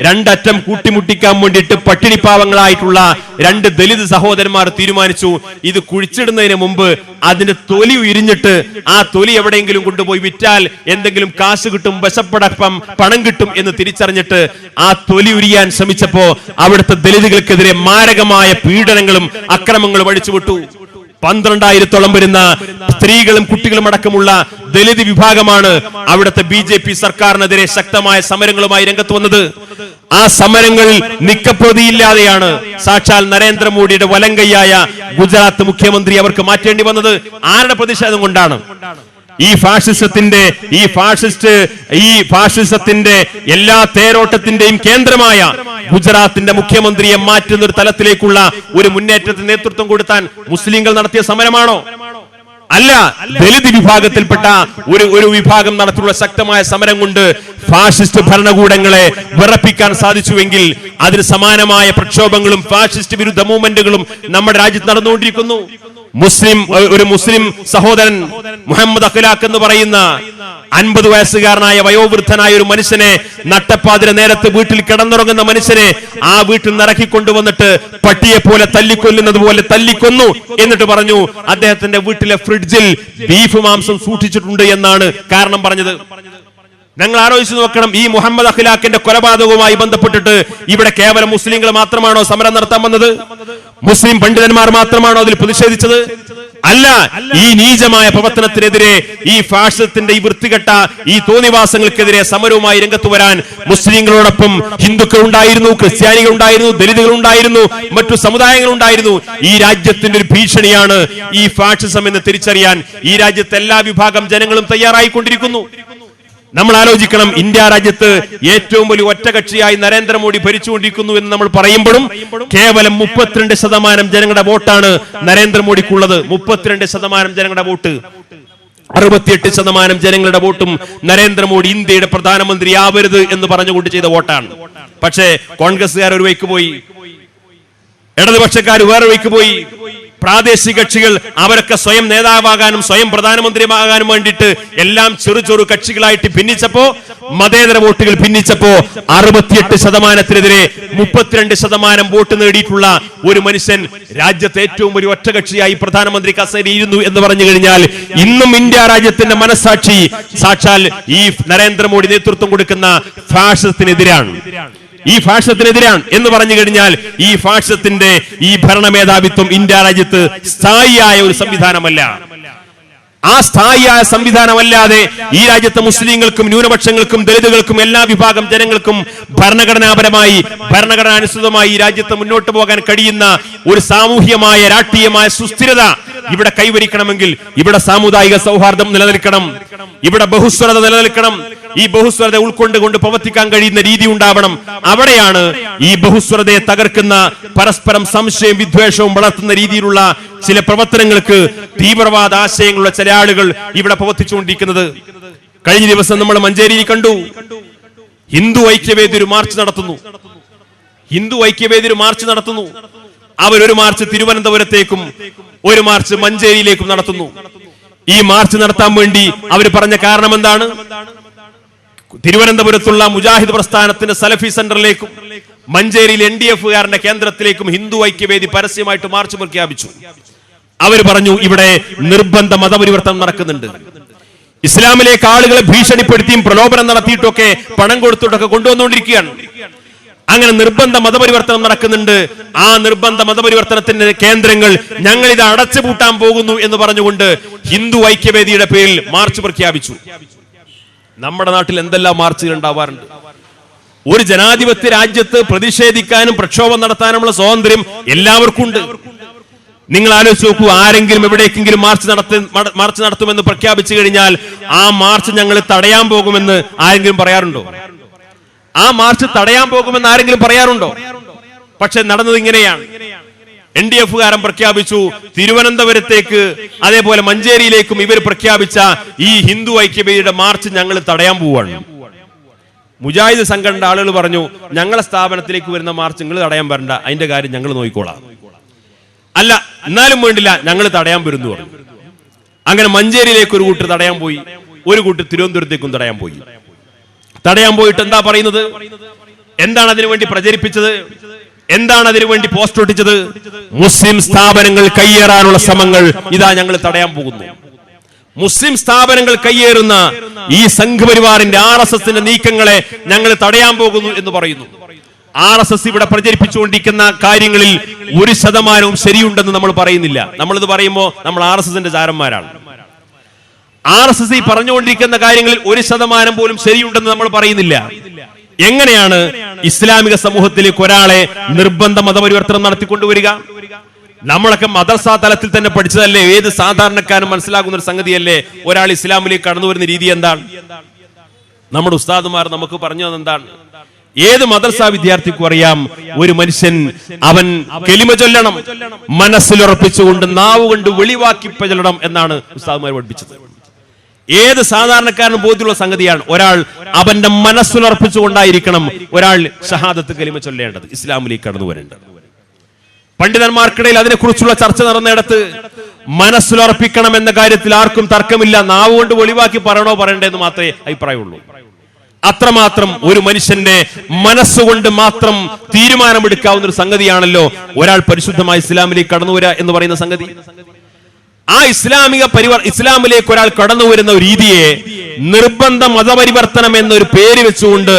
A: 2 അറ്റം കൂട്ടിമുട്ടിക്കാൻ വേണ്ടിയിട്ട് പട്ടിണിപ്പാവങ്ങളായിട്ടുള്ള 2 ദലിത് സഹോദരന്മാർ തീരുമാനിച്ചു ഇത് കുഴിച്ചിടുന്നതിന് മുമ്പ് അതിന്റെ തൊലി ഉരിഞ്ഞിട്ട് ആ തൊലി എവിടെയെങ്കിലും കൊണ്ടുപോയി വിറ്റാൽ എന്തെങ്കിലും കാശ് കിട്ടും, വിശപ്പടക്കം പണം കിട്ടും എന്ന് തിരിച്ചറിഞ്ഞിട്ട് ആ തൊലി ഉരിയാൻ ശ്രമിച്ചപ്പോ അവിടുത്തെ ദലിതുകൾക്കെതിരെ മാരകമായ പീഡനങ്ങളും അക്രമങ്ങളും അഴിച്ചുവിട്ടു. 12,000-ഓളം വരുന്ന സ്ത്രീകളും കുട്ടികളും അടക്കമുള്ള ദലിത് വിഭാഗമാണ് അവിടുത്തെ BJP സർക്കാരിനെതിരെ ശക്തമായ സമരങ്ങളുമായി രംഗത്ത് വന്നത്. ആ സമരങ്ങൾ നിക്കപ്രതിയില്ലാതെയാണ് സാക്ഷാൽ നരേന്ദ്രമോദിയുടെ വലങ്കയ്യായ ഗുജറാത്ത് മുഖ്യമന്ത്രി അവർക്ക് മാറ്റേണ്ടി വന്നത്. ആരുടെ പ്രതിഷേധം കൊണ്ടാണ്? ഈ ഫാഷിസത്തിന്റെ എല്ലാ തേരോട്ടത്തിന്റെയും കേന്ദ്രമായ ഗുജറാത്തിന്റെ മുഖ്യമന്ത്രിയെ മാറ്റുന്ന ഒരു തലത്തിലേക്കുള്ള ഒരു മുന്നേറ്റത്തിന് നേതൃത്വം കൊടുത്താൻ മുസ്ലിങ്ങൾ നടത്തിയ സമരമാണോ? അല്ല. ദലിത് വിഭാഗത്തിൽപ്പെട്ട ഒരു വിഭാഗം നടത്തിയുള്ള ശക്തമായ സമരം കൊണ്ട് ഫാഷിസ്റ്റ് ഭരണകൂടങ്ങളെ വിറപ്പിക്കാൻ സാധിച്ചുവെങ്കിൽ അതിന് സമാനമായ പ്രക്ഷോഭങ്ങളും ഫാഷിസ്റ്റ് വിരുദ്ധ മൂവ്മെന്റുകളും നമ്മുടെ രാജ്യത്ത് നടന്നുകൊണ്ടിരിക്കുന്നു. ഒരു മുസ്ലിം സഹോദരൻ മുഹമ്മദ് അഖ്ലാഖ് എന്ന് പറയുന്ന 50 വയസ്സുകാരനായ വയോവൃദ്ധനായ ഒരു മനുഷ്യനെ നട്ടപ്പാതിര നേരത്ത് വീട്ടിൽ കിടന്നുറങ്ങുന്ന മനുഷ്യനെ ആ വീട്ടിൽ നിറക്കിക്കൊണ്ടുവന്നിട്ട് പട്ടിയെ പോലെ തല്ലിക്കൊല്ലുന്നത് പോലെ തല്ലിക്കൊന്നു. എന്നിട്ട് പറഞ്ഞു അദ്ദേഹത്തിന്റെ വീട്ടിലെ ഫ്രിഡ്ജിൽ ബീഫ് മാംസം സൂക്ഷിച്ചിട്ടുണ്ട് എന്നാണ് കാരണം പറഞ്ഞത്. ഞങ്ങൾ ആലോചിച്ച് നോക്കണം, ഈ മുഹമ്മദ് അഖ്ലാഖിന്റെ കൊലപാതകവുമായി ബന്ധപ്പെട്ടിട്ട് ഇവിടെ കേവലം മുസ്ലിങ്ങൾ മാത്രമാണോ സമരം നടത്താൻ വന്നത്? മുസ്ലിം പണ്ഡിതന്മാർ മാത്രമാണോ അതിൽ പ്രതിഷേധിച്ചത്? അല്ല. ഈ നീചമായ പ്രവർത്തനത്തിനെതിരെ, ഈ ഫാഷിസത്തിന്റെ ഈ വൃത്തികെട്ട ഈ തോന്നിവാസങ്ങൾക്കെതിരെ സമരവുമായി രംഗത്ത് വരാൻ മുസ്ലിങ്ങളോടൊപ്പം ഹിന്ദുക്കൾ ഉണ്ടായിരുന്നു, ക്രിസ്ത്യാനികൾ ഉണ്ടായിരുന്നു, ദലിതുകൾ ഉണ്ടായിരുന്നു, മറ്റു സമുദായങ്ങൾ ഉണ്ടായിരുന്നു. ഈ രാജ്യത്തിന്റെ ഒരു ഭീഷണിയാണ് ഈ ഫാഷിസം എന്ന് തിരിച്ചറിയാൻ ഈ രാജ്യത്തെ എല്ലാ വിഭാഗം ജനങ്ങളും തയ്യാറായിക്കൊണ്ടിരിക്കുന്നു. നമ്മൾ ആലോചിക്കണം, ഇന്ത്യ രാജ്യത്ത് ഏറ്റവും വലിയ ഒറ്റകക്ഷിയായി നരേന്ദ്രമോദി ഭരിച്ചുകൊണ്ടിരിക്കുന്നു എന്ന് നമ്മൾ പറയുമ്പോഴും കേവലം 32% ജനങ്ങളുടെ വോട്ടാണ് നരേന്ദ്രമോദിക്കുള്ളത്. 32% ജനങ്ങളുടെ വോട്ട്, 68% ജനങ്ങളുടെ വോട്ടും നരേന്ദ്രമോദി ഇന്ത്യയുടെ പ്രധാനമന്ത്രി ആവരുത് എന്ന് പറഞ്ഞുകൊണ്ട് ചെയ്ത വോട്ടാണ്. പക്ഷേ കോൺഗ്രസ്സുകാർ ഒരു വഴിക്ക് പോയി, ഇടതുപക്ഷക്കാർ വേറെ വഴിക്ക് പോയി. പ്രാദേശിക കക്ഷികൾ അവരൊക്കെ സ്വയം നേതാവാകാനും സ്വയം പ്രധാനമന്ത്രിയാകാനും വേണ്ടിയിട്ട് എല്ലാം ചെറു കക്ഷികളായിട്ട് ഭിന്നിച്ചപ്പോ, മതേതര വോട്ടുകൾ ഭിന്നിച്ചപ്പോ 68%-നെതിരെ 32% വോട്ട് നേടിയിട്ടുള്ള ഒരു മനുഷ്യൻ രാജ്യത്തെ ഏറ്റവും വലിയ ഒറ്റകക്ഷിയായി പ്രധാനമന്ത്രി കസേരയിരുന്നു എന്ന് പറഞ്ഞു കഴിഞ്ഞാൽ ഇന്നും ഇന്ത്യ രാജ്യത്തിന്റെ മനസ്സാക്ഷി സാക്ഷാൽ ഈ നരേന്ദ്രമോദി നേതൃത്വം കൊടുക്കുന്ന ഫാഷിസത്തിനെതിരാണ്. ഈ ഫാഷിസത്തിനെതിരാണ് എന്ന് പറഞ്ഞു കഴിഞ്ഞാൽ ഈ ഫാഷിസത്തിന്റെ ഈ ഭരണമേധാവിത്വം ഇന്ത്യ രാജ്യത്ത് സ്ഥായിയായ ഒരു സംവിധാനമല്ല. ആ സ്ഥായിയായ സംവിധാനമല്ലാതെ ഈ രാജ്യത്തെ മുസ്ലിങ്ങൾക്കും ന്യൂനപക്ഷങ്ങൾക്കും ദലിതുകൾക്കും എല്ലാ വിഭാഗം ജനങ്ങൾക്കും ഭരണഘടനാപരമായി ഭരണഘടനാനുസൃതമായി ഈ രാജ്യത്ത് മുന്നോട്ട് പോകാൻ കഴിയുന്ന ഒരു സാമൂഹ്യമായ രാഷ്ട്രീയമായ സുസ്ഥിരത ഇവിടെ കൈവരിക്കണമെങ്കിൽ ഇവിടെ സാമുദായിക സൗഹാർദ്ദം നിലനിൽക്കണം, ഇവിടെ ബഹുസ്വരത നിലനിൽക്കണം. ഈ ബഹുസ്വരത ഉൾക്കൊണ്ടുകൊണ്ട് പ്രവർത്തിക്കാൻ കഴിയുന്ന രീതി ഉണ്ടാവണം. അവിടെയാണ് ഈ ബഹുസ്വരതയെ തകർക്കുന്ന, പരസ്പരം സംശയവും വിദ്വേഷവും വളർത്തുന്ന രീതിയിലുള്ള ചില പ്രവർത്തനങ്ങൾക്ക് തീവ്രവാദ ആശയങ്ങളുള്ള ചില ആളുകൾ ഇവിടെ പ്രവർത്തിച്ചുകൊണ്ടിരിക്കുന്നത്. കഴിഞ്ഞ ദിവസം നമ്മൾ മഞ്ചേരിയിൽ കണ്ടു, ഹിന്ദു ഐക്യവേദി ഒരു മാർച്ച് നടത്തുന്നു. അവരൊരു മാർച്ച് തിരുവനന്തപുരത്തേക്കും ഒരു മാർച്ച് മഞ്ചേരിയിലേക്കും നടത്തുന്നു. ഈ മാർച്ച് നടത്താൻ വേണ്ടി അവർ പറഞ്ഞ കാരണം എന്താണ്? തിരുവനന്തപുരത്തുള്ള മുജാഹിദ് പ്രസ്ഥാനത്തിന്റെ സലഫി സെന്ററിലേക്കും മഞ്ചേരിയിൽ NDF-കാരന്റെ കേന്ദ്രത്തിലേക്കും ഹിന്ദു ഐക്യവേദി പരസ്യമായിട്ട് മാർച്ച് പ്രഖ്യാപിച്ചു. അവർ പറഞ്ഞു ഇവിടെ നിർബന്ധ മതപരിവർത്തനം നടക്കുന്നുണ്ട്. ഇസ്ലാമിലേക്ക് ആളുകളെ ഭീഷണിപ്പെടുത്തിയും പ്രലോഭനം നടത്തിയിട്ടൊക്കെ പണം കൊടുത്തിട്ടൊക്കെ കൊണ്ടുവന്നുകൊണ്ടിരിക്കുകയാണ്. അങ്ങനെ നിർബന്ധ മതപരിവർത്തനം നടക്കുന്നുണ്ട്. ആ നിർബന്ധ മതപരിവർത്തനത്തിന്റെ കേന്ദ്രങ്ങൾ ഞങ്ങൾ ഇത് അടച്ചുപൂട്ടാൻ പോകുന്നു എന്ന് പറഞ്ഞുകൊണ്ട് ഹിന്ദു ഐക്യവേദിയുടെ പേരിൽ മാർച്ച് പ്രഖ്യാപിച്ചു. നമ്മുടെ നാട്ടിൽ എന്തെല്ലാം മാർച്ചുകൾ ഉണ്ടാവാറുണ്ട്. ഒരു ജനാധിപത്യ രാജ്യത്ത് പ്രതിഷേധിക്കാനും പ്രക്ഷോഭം നടത്താനുമുള്ള സ്വാതന്ത്ര്യം എല്ലാവർക്കും ഉണ്ട്. നിങ്ങൾ ആലോചിച്ച് നോക്കൂ, ആരെങ്കിലും എവിടേക്കെങ്കിലും മാർച്ച് നടത്തുമെന്ന് പ്രഖ്യാപിച്ചു കഴിഞ്ഞാൽ ആ മാർച്ച് ഞങ്ങൾ തടയാൻ പോകുമെന്ന് ആരെങ്കിലും പറയാറുണ്ടോ? ആ മാർച്ച് തടയാൻ പോകുമെന്ന് ആരെങ്കിലും പറയാറുണ്ടോ? പക്ഷെ നടന്നത് ഇങ്ങനെയാണ്. NDF-കാരൻ പ്രഖ്യാപിച്ചു തിരുവനന്തപുരത്തേക്ക് അതേപോലെ മഞ്ചേരിയിലേക്കും ഇവർ പ്രഖ്യാപിച്ച ഈ ഹിന്ദു ഐക്യവേദിയുടെ മാർച്ച് ഞങ്ങൾ തടയാൻ പോവാണ്. മുജാഹിദ് സംഘടന ആളുകൾ പറഞ്ഞു ഞങ്ങളെ സ്ഥാപനത്തിലേക്ക് വരുന്ന മാർച്ച് നിങ്ങൾ തടയാൻ വരണ്ട, അതിന്റെ കാര്യം ഞങ്ങൾ നോക്കിക്കോളാം. അല്ല എന്നാലും വേണ്ടില്ല, ഞങ്ങൾ തടയാൻ വരുന്നു പറഞ്ഞു. അങ്ങനെ മഞ്ചേരിയിലേക്ക് ഒരു കൂട്ടർ തടയാൻ പോയി, ഒരു കൂട്ടർ തിരുവനന്തപുരത്തേക്കും തടയാൻ പോയി. തടയാൻ പോയിട്ട് എന്താ പറയുന്നത്? എന്താണ് അതിനു വേണ്ടി പ്രചരിപ്പിച്ചത്? എന്താണ് അതിനു വേണ്ടി പോസ്റ്റ് ഒട്ടിച്ചത്? മുസ്ലിം സ്ഥാപനങ്ങൾ കയ്യേറാനുള്ള ശ്രമങ്ങൾ ഇതാ ഞങ്ങൾ തടയാൻ പോകുന്നു. മുസ്ലിം സ്ഥാപനങ്ങൾ കയ്യേറുന്ന ഈ സംഘപരിവാറിന്റെ RSSന്റെ നീക്കങ്ങളെ ഞങ്ങൾ തടയാൻ പോകുന്നു എന്ന് പറയുന്നു. RSS ഇവിടെ പ്രചരിപ്പിച്ചുകൊണ്ടിരിക്കുന്ന കാര്യങ്ങളിൽ 1% ശരിയുണ്ടെന്ന് നമ്മൾ പറയുന്നില്ല. നമ്മളിത് പറയുമ്പോൾ നമ്മൾ RSSന്റെ ചാരന്മാരാണ്. RSS ഈ പറഞ്ഞുകൊണ്ടിരിക്കുന്ന കാര്യങ്ങളിൽ 1% പോലും ശരിയുണ്ടെന്ന് നമ്മൾ പറയുന്നില്ല. എങ്ങനെയാണ് ഇസ്ലാമിക സമൂഹത്തിലേക്ക് ഒരാളെ നിർബന്ധ മതപരിവർത്തനം നടത്തിക്കൊണ്ടുവരിക? നമ്മളൊക്കെ മദ്രസാ തലത്തിൽ തന്നെ പഠിച്ചതല്ലേ? ഏത് സാധാരണക്കാരനും മനസ്സിലാകുന്ന ഒരു സംഗതിയല്ലേ ഒരാൾ ഇസ്ലാമിലേക്ക് കടന്നു വരുന്ന രീതി എന്താണ്? നമ്മുടെ ഉസ്താദുമാർ നമുക്ക് പറഞ്ഞു തന്നെന്താണ്? ഏത് മദ്രസാ വിദ്യാർത്ഥിക്കും അറിയാം, ഒരു മനുഷ്യൻ അവൻ കെലിമ ചൊല്ലണം, മനസ്സിലുറപ്പിച്ചുകൊണ്ട് നാവുകൊണ്ട് വെളിവാക്കി ചൊല്ലണം എന്നാണ് ഉസ്താദുമാർ പഠിപ്പിച്ചത്. ഏത് സാധാരണക്കാരനും ബോധ്യമുള്ള സംഗതിയാണ്. ഒരാൾ അവന്റെ മനസ്സിലുറപ്പിച്ചുകൊണ്ടായിരിക്കണം ഒരാൾ ഷഹാദത്ത് കലിമ ചൊല്ലേണ്ടത്, ഇസ്ലാമിലേക്ക് കടന്നു വരേണ്ടത്. പണ്ഡിതന്മാർക്കിടയിൽ അതിനെക്കുറിച്ചുള്ള ചർച്ച നടന്നിടത്ത് മനസ്സിലുറപ്പിക്കണം എന്ന കാര്യത്തിൽ ആർക്കും തർക്കമില്ല. നാവുകൊണ്ട് വെളിവാക്കി പറയണോ പറയണ്ടേന്ന് മാത്രമേ അഭിപ്രായമുള്ളൂ. അത്രമാത്രം ഒരു മനുഷ്യന്റെ മനസ്സുകൊണ്ട് മാത്രം തീരുമാനമെടുക്കാവുന്ന ഒരു സംഗതിയാണല്ലോ ഒരാൾ പരിശുദ്ധമായ ഇസ്ലാമിലേക്ക് കടന്നു വരിക എന്ന് പറയുന്ന സംഗതി. ആ ഇസ്ലാമിലേക്ക് ഒരാൾ കടന്നു വരുന്ന രീതിയെ നിർബന്ധ മതപരിവർത്തനം എന്നൊരു പേര് വെച്ചുകൊണ്ട്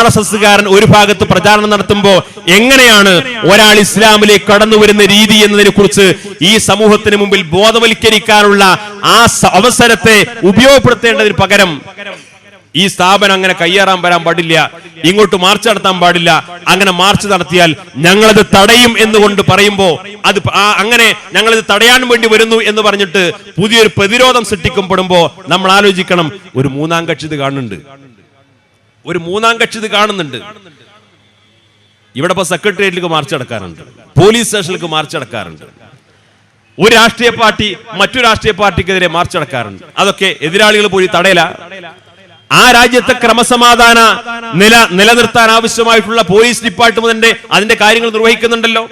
A: RSSകാരൻ ഒരു ഭാഗത്ത് പ്രചാരണം നടത്തുമ്പോ എങ്ങനെയാണ് ഒരാൾ ഇസ്ലാമിലേക്ക് കടന്നു വരുന്ന രീതി എന്നതിനെ കുറിച്ച് ഈ സമൂഹത്തിന് മുമ്പിൽ ബോധവൽക്കരിക്കാനുള്ള ആ അവസരത്തെ ഉപയോഗപ്പെടുത്തേണ്ടതിന് പകരം ഈ സ്ഥാപനം അങ്ങനെ കയ്യേറാൻ വരാൻ പാടില്ല, ഇങ്ങോട്ട് മാർച്ച് നടത്താൻ പാടില്ല, അങ്ങനെ മാർച്ച് നടത്തിയാൽ ഞങ്ങളത് തടയും എന്നുകൊണ്ട് പറയുമ്പോ അത് അങ്ങനെ ഞങ്ങളിത് തടയാൻ വേണ്ടി വരുന്നു എന്ന് പറഞ്ഞിട്ട് പുതിയൊരു പ്രതിരോധം സൃഷ്ടിക്കപ്പെടുമ്പോ നമ്മൾ ആലോചിക്കണം, ഒരു മൂന്നാം കക്ഷി ഇത് കാണുന്നുണ്ട്. ഇവിടെ ഇപ്പൊ സെക്രട്ടേറിയറ്റിലേക്ക് മാർച്ച് നടക്കാറുണ്ട്, പോലീസ് സ്റ്റേഷനിലേക്ക് മാർച്ച് നടക്കാറുണ്ട്, ഒരു രാഷ്ട്രീയ പാർട്ടി മറ്റു രാഷ്ട്രീയ പാർട്ടിക്കെതിരെ മാർച്ച് നടക്കാറുണ്ട്. അതൊക്കെ എതിരാളികൾ പോയി തടയല. ആ രാജ്യത്തെ ക്രമസമാധാന നിലനിർത്താൻ ആവശ്യമായിട്ടുള്ള പോലീസ് ഡിപ്പാർട്ട്മെന്റ് അതിന്റെ കാര്യങ്ങൾ നിർവഹിക്കുന്നുണ്ടല്ലോ.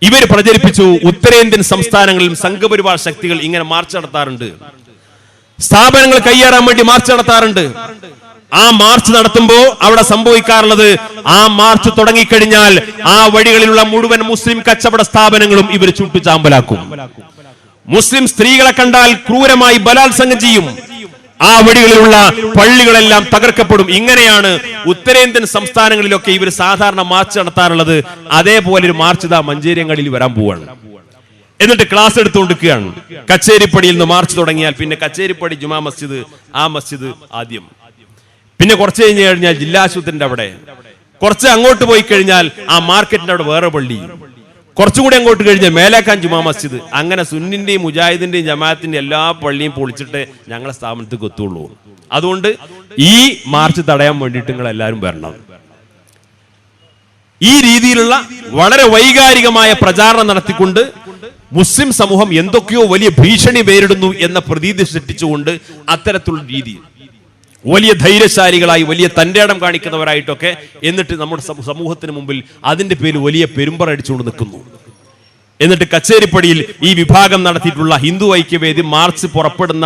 A: ഇവർ പ്രചരിപ്പിച്ചു ഉത്തരേന്ത്യൻ സംസ്ഥാനങ്ങളിലും സംഘപരിവാർ ശക്തികൾ ഇങ്ങനെ മാർച്ച് നടത്താറുണ്ട്, സ്ഥാപനങ്ങൾ കയ്യേറാൻ വേണ്ടി മാർച്ച് നടത്താറുണ്ട്. ആ മാർച്ച് നടത്തുമ്പോ അവിടെ സംഭവിക്കാറുള്ളത്, ആ മാർച്ച് തുടങ്ങിക്കഴിഞ്ഞാൽ ആ വഴികളിലുള്ള മുഴുവൻ മുസ്ലിം കച്ചവട സ്ഥാപനങ്ങളും ഇവർ ചുട്ടുചാമ്പലാക്കും. മുസ്ലിം സ്ത്രീകളെ കണ്ടാൽ ക്രൂരമായി ബലാത്സംഗം ചെയ്യും. ആ വഴികളിലുള്ള പള്ളികളെല്ലാം തകർക്കപ്പെടും. ഇങ്ങനെയാണ് ഉത്തരേന്ത്യൻ സംസ്ഥാനങ്ങളിലൊക്കെ ഇവർ സാധാരണ മാർച്ച് നടത്താറുള്ളത്. അതേപോലെ ഒരു മാർച്ച് ഇതാ മഞ്ചേരിയങ്ങാടിയിൽ വരാൻ പോവാണ്. എന്നിട്ട് ക്ലാസ് എടുത്തുകൊണ്ടിരിക്കുകയാണ്. കച്ചേരിപ്പടിയിൽ നിന്ന് മാർച്ച് തുടങ്ങിയാൽ പിന്നെ കച്ചേരിപ്പടി ജുമാ മസ്ജിദ്, ആ മസ്ജിദ് ആദ്യം, പിന്നെ കുറച്ച് കഴിഞ്ഞാൽ ജില്ലാശുപത്രിന്റെ അവിടെ, കുറച്ച് അങ്ങോട്ട് പോയി കഴിഞ്ഞാൽ ആ മാർക്കറ്റിന്റെ അവിടെ വേറെ പള്ളി, കുറച്ചുകൂടി അങ്ങോട്ട് കഴിഞ്ഞാൽ മേലാക്കാൻ ജുമാ മസ്ജിദ്. അങ്ങനെ സുന്നിന്റെയും മുജാഹിദിന്റെയും ജമാഅത്തിന്റെയും എല്ലാ പള്ളിയും പൊളിച്ചിട്ട് ഞങ്ങളെ സ്ഥാപനത്തേക്ക് എത്തുള്ളൂ. അതുകൊണ്ട് ഈ മാർച്ച് തടയാൻ വേണ്ടിയിട്ട് നിങ്ങൾ എല്ലാവരും വരണം. ഈ രീതിയിലുള്ള വളരെ വൈകാരികമായ പ്രചാരണം നടത്തിക്കൊണ്ട് മുസ്ലിം സമൂഹം എന്തൊക്കെയോ വലിയ ഭീഷണി നേരിടുന്നു എന്ന പ്രതീതി സൃഷ്ടിച്ചുകൊണ്ട് അത്തരത്തിലുള്ള രീതി വലിയ ധൈര്യശാലികളായി വലിയ തന്റെ ഇടം കാണിക്കുന്നവരായിട്ടൊക്കെ എന്നിട്ട് നമ്മുടെ സമൂഹത്തിന് മുമ്പിൽ അതിന്റെ പേര് വലിയ പെരുമ്പറടിച്ചുകൊണ്ട് നിൽക്കുന്നു. എന്നിട്ട് കച്ചേരിപ്പടിയിൽ ഈ വിഭാഗം നടത്തിയിട്ടുള്ള ഹിന്ദു ഐക്യവേദി മാർച്ച് പുറപ്പെടുന്ന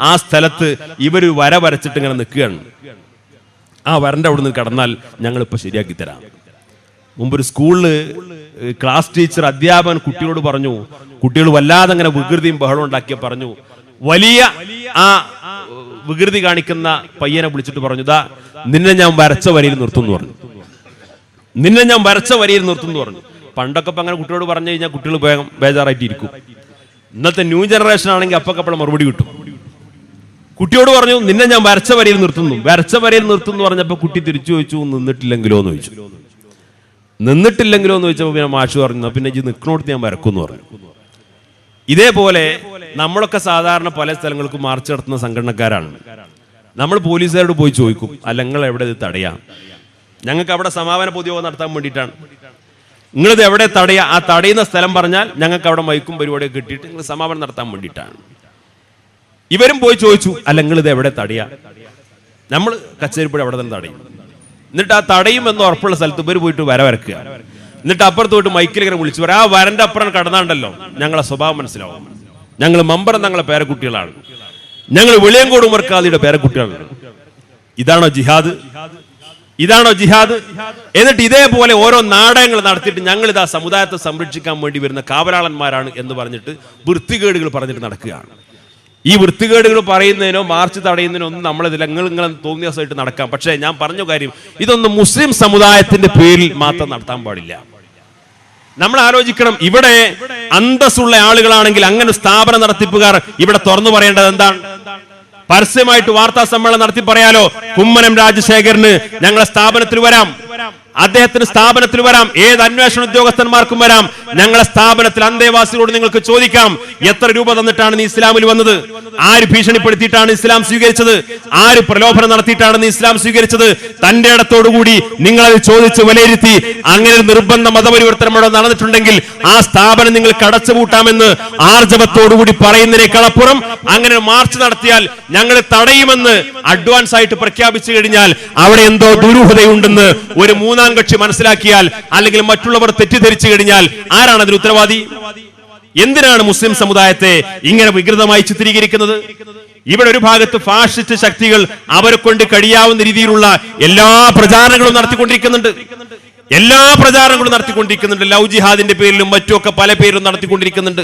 A: ആ സ്ഥലത്ത് ഇവർ വര വരച്ചിട്ട് ഇങ്ങനെ നിൽക്കുകയാണ്. ആ വരന്റെ അവിടെ നിന്ന് കടന്നാൽ ഞങ്ങൾ ഇപ്പൊ ശരിയാക്കി തരാം. മുമ്പൊരു സ്കൂളില് ക്ലാസ് ടീച്ചർ അധ്യാപകൻ കുട്ടിയോട് പറഞ്ഞു, കുട്ടികൾ വല്ലാതെ അങ്ങനെ വികൃതിയും ബഹളം ഉണ്ടാക്കിയ പറഞ്ഞു, വലിയ ആ വികൃതി കാണിക്കുന്ന പയ്യനെ വിളിച്ചിട്ട് പറഞ്ഞു, ദാ നിന്നെ ഞാൻ വരച്ച വരിയിൽ നിർത്തുന്നു പറഞ്ഞു, നിന്നെ ഞാൻ വരച്ച വരിയിൽ നിർത്തുന്നു പറഞ്ഞു. പണ്ടൊക്കെ അങ്ങനെ കുട്ടിയോട് പറഞ്ഞു കഴിഞ്ഞാൽ കുട്ടികൾ വേഗം ബേജാറായിട്ടിരിക്കും. ഇന്നത്തെ ന്യൂ ജനറേഷൻ ആണെങ്കിൽ അപ്പക്കപ്പളം മറുപടി കിട്ടും. കുട്ടിയോട് പറഞ്ഞു, നിന്നെ ഞാൻ വരച്ച വരിയിൽ നിർത്തുന്നു. വരച്ച വരിയിൽ നിർത്തുന്നു പറഞ്ഞപ്പോ കുട്ടി തിരിച്ചു ചോദിച്ചു, നിന്നിട്ടില്ലെങ്കിലോ എന്ന് ചോദിച്ചു. നിന്നിട്ടില്ലെങ്കിലോ എന്ന് ചോദിച്ചപ്പോ പിന്നെ മാഷ് പറഞ്ഞു, പിന്നെ ഇത് നിൽക്കണോടത്ത് ഞാൻ വരക്കുമെന്ന് പറഞ്ഞു. ഇതേപോലെ നമ്മളൊക്കെ സാധാരണ പല സ്ഥലങ്ങൾക്കും മാർച്ച് നടത്തുന്ന സംഘടനക്കാരാണ്. നമ്മൾ പോലീസുകാരോട് പോയി ചോദിക്കും, അല്ല നിങ്ങൾ എവിടെ ഇത് തടയാം, ഞങ്ങൾക്ക് അവിടെ സമാപന പൊതുയോഗം നടത്താൻ വേണ്ടിയിട്ടാണ്, നിങ്ങളിത് എവിടെ തടയാ, ആ തടയുന്ന സ്ഥലം പറഞ്ഞാൽ ഞങ്ങൾക്ക് അവിടെ മൈക്കും പരിപാടിയൊക്കെ കിട്ടിയിട്ട് നിങ്ങൾ സമാപനം നടത്താൻ വേണ്ടിയിട്ടാണ്. ഇവരും പോയി ചോദിച്ചു, അല്ല നിങ്ങളിത് എവിടെ തടയാ, നമ്മൾ കച്ചേരിപ്പുഴ അവിടെ തന്നെ തടയും. എന്നിട്ട് ആ തടയുമെന്ന് ഉറപ്പുള്ള സ്ഥലത്ത് ഇവർ പോയിട്ട് വരക്കുക. എന്നിട്ട് അപ്പുറത്ത് പോയിട്ട് മൈക്കിലിങ്ങനെ വിളിച്ചു പറയാം, ആ വരന്റെ അപ്പുറം കടന്നാണ്ടല്ലോ ഞങ്ങളെ സ്വഭാവം മനസ്സിലാവും, ഞങ്ങൾ മമ്പറം തങ്ങളെ പേരക്കുട്ടികളാണ്, ഞങ്ങൾ വെളിയങ്കോട് ഉമർക്കാദിയുടെ പേരക്കുട്ടികളാണ്. ഇതാണോ ജിഹാദ്? ഇതാണോ ജിഹാദ്? എന്നിട്ട് ഇതേപോലെ ഓരോ നാടകങ്ങൾ നടത്തിയിട്ട് ഞങ്ങൾ ഇതാ സമുദായത്തെ സംരക്ഷിക്കാൻ വേണ്ടി വരുന്ന കാവലാളന്മാരാണ് എന്ന് പറഞ്ഞിട്ട് വൃത്തികേടുകൾ പറഞ്ഞിട്ട് നടക്കുകയാണ്. ഈ വൃത്തികേടുകൾ പറയുന്നതിനോ മാർച്ച് തടയുന്നതിനോ ഒന്നും നമ്മളിതില്ല, നിങ്ങൾ തോന്നിയ ദിവസമായിട്ട് നടക്കാം. പക്ഷേ ഞാൻ പറഞ്ഞ കാര്യം, ഇതൊന്നും മുസ്ലിം സമുദായത്തിന്റെ പേരിൽ മാത്രം നടത്താൻ പാടില്ല. നമ്മൾ ആലോചിക്കണം, ഇവിടെ അന്തസ്സുള്ള ആളുകളാണെങ്കിൽ അങ്ങനെ സ്ഥാപന നടത്തിപ്പുകാർ ഇവിടെ തുറന്നു പറയേണ്ടത് എന്താണ്? പരസ്യമായിട്ട് വാർത്താ സമ്മേളനം നടത്തി പറയാലോ, കുമ്മനം രാജശേഖരന് ഞങ്ങളെ സ്ഥാപനത്തിൽ വരാം, അദ്ദേഹത്തിന് സ്ഥാപനത്തിൽ വരാം, ഏത് അന്വേഷണ ഉദ്യോഗസ്ഥന്മാർക്കും വരാം, ഞങ്ങളെ സ്ഥാപനത്തിൽ അന്തേവാസികളോട് നിങ്ങൾക്ക് ചോദിക്കാം, എത്ര രൂപ തന്നിട്ടാണ് നീ ഇസ്ലാമിൽ വന്നത്, ആര് ഭീഷണിപ്പെടുത്തിയിട്ടാണ് ഇസ്ലാം സ്വീകരിച്ചത്, ആര് പ്രലോഭനം നടത്തിയിട്ടാണ് നീ ഇസ്ലാം സ്വീകരിച്ചത്, തന്റെ ഇടത്തോടുകൂടി നിങ്ങളത് ചോദിച്ച് വിലയിരുത്തി അങ്ങനെ ഒരു നിർബന്ധ മതപരിവർത്തനം അവിടെ നടന്നിട്ടുണ്ടെങ്കിൽ ആ സ്ഥാപനം നിങ്ങൾക്ക് അടച്ചുപൂട്ടാമെന്ന് ആർജവത്തോടുകൂടി പറയുന്നതിനേക്കാളപ്പുറം അങ്ങനെ മാർച്ച് നടത്തിയാൽ ഞങ്ങൾ തടയുമെന്ന് അഡ്വാൻസ് ആയിട്ട് പ്രഖ്യാപിച്ചു കഴിഞ്ഞാൽ അവിടെ എന്തോ ദുരൂഹതയുണ്ടെന്ന് ഒരു മൂന്നാം കക്ഷി മനസ്സിലാക്കിയാൽ, അല്ലെങ്കിൽ മറ്റുള്ളവർ തെറ്റിദ്ധരിച്ചു കഴിഞ്ഞാൽ ആരാണ് അതിന് ഉത്തരവാദി? എന്തിനാണ് മുസ്ലിം സമുദായത്തെ ഇങ്ങനെ വികൃതമായി ചിത്രീകരിക്കുന്നത്? ഇവിടെ ഒരു ഭാഗത്ത് ഫാഷിസ്റ്റ് ശക്തികൾ അവരെ കൊണ്ട് കഴിയാവുന്ന രീതിയിലുള്ള എല്ലാ പ്രചാരണങ്ങളും നടത്തിക്കൊണ്ടിരിക്കുന്നുണ്ട്. ലവ് ജിഹാദിന്റെ പേരിലും മറ്റുമൊക്കെ പല പേരിലും നടത്തിക്കൊണ്ടിരിക്കുന്നുണ്ട്.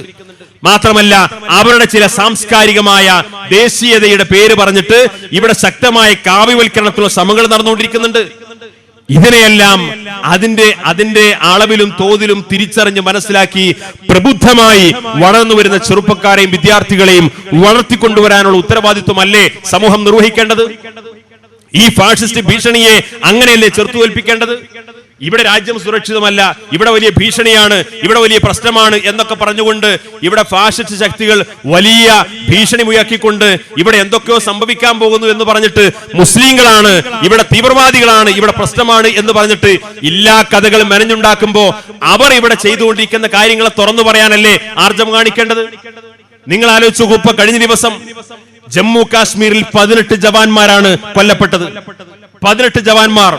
A: മാത്രമല്ല അവരുടെ ചില സാംസ്കാരികമായ ദേശീയതയുടെ പേര് പറഞ്ഞിട്ട് ഇവിടെ ശക്തമായ കാവ്യവൽക്കരണത്തിലുള്ള ശ്രമങ്ങൾ നടന്നുകൊണ്ടിരിക്കുന്നുണ്ട്. ഇതിനെയെല്ലാം അതിന്റെ അളവിലും തോതിലും തിരിച്ചറിഞ്ഞ് മനസ്സിലാക്കി പ്രബുദ്ധമായി വളർന്നു വരുന്ന ചെറുപ്പക്കാരെയും വിദ്യാർത്ഥികളെയും വളർത്തിക്കൊണ്ടുവരാനുള്ള ഉത്തരവാദിത്വമല്ലേ സമൂഹം നിർവഹിക്കേണ്ടത്? ഈ ഫാഷിസ്റ്റ് ഭീഷണിയെ അങ്ങനെയല്ലേ ചെറുത്തുതോൽപ്പിക്കേണ്ടത്? ഇവിടെ രാജ്യം സുരക്ഷിതമല്ല, ഇവിടെ വലിയ ഭീഷണിയാണ്, ഇവിടെ വലിയ പ്രശ്നമാണ് എന്നൊക്കെ പറഞ്ഞുകൊണ്ട് ഇവിടെ ഫാഷിസ്റ്റ് ശക്തികൾ വലിയ ഭീഷണി മുഴക്കിക്കൊണ്ട് ഇവിടെ എന്തൊക്കെയോ സംഭവിക്കാൻ പോകുന്നു എന്ന് പറഞ്ഞിട്ട് മുസ്ലിങ്ങളാണ് ഇവിടെ തീവ്രവാദികളാണ്, ഇവിടെ പ്രശ്നമാണ് എന്ന് പറഞ്ഞിട്ട് എല്ലാ കഥകളും മെനഞ്ഞുണ്ടാക്കുമ്പോ അവർ ഇവിടെ ചെയ്തുകൊണ്ടിരിക്കുന്ന കാര്യങ്ങളെ തുറന്നു പറയാനല്ലേ ആർജവം കാണിക്കേണ്ടത്? നിങ്ങൾ ആലോചിച്ചു നോക്കൂ, ഇപ്പൊ കഴിഞ്ഞ ദിവസം ജമ്മു കാശ്മീരിൽ 18 ജവാന്മാരാണ് കൊല്ലപ്പെട്ടത്. 18 ജവാന്മാർ.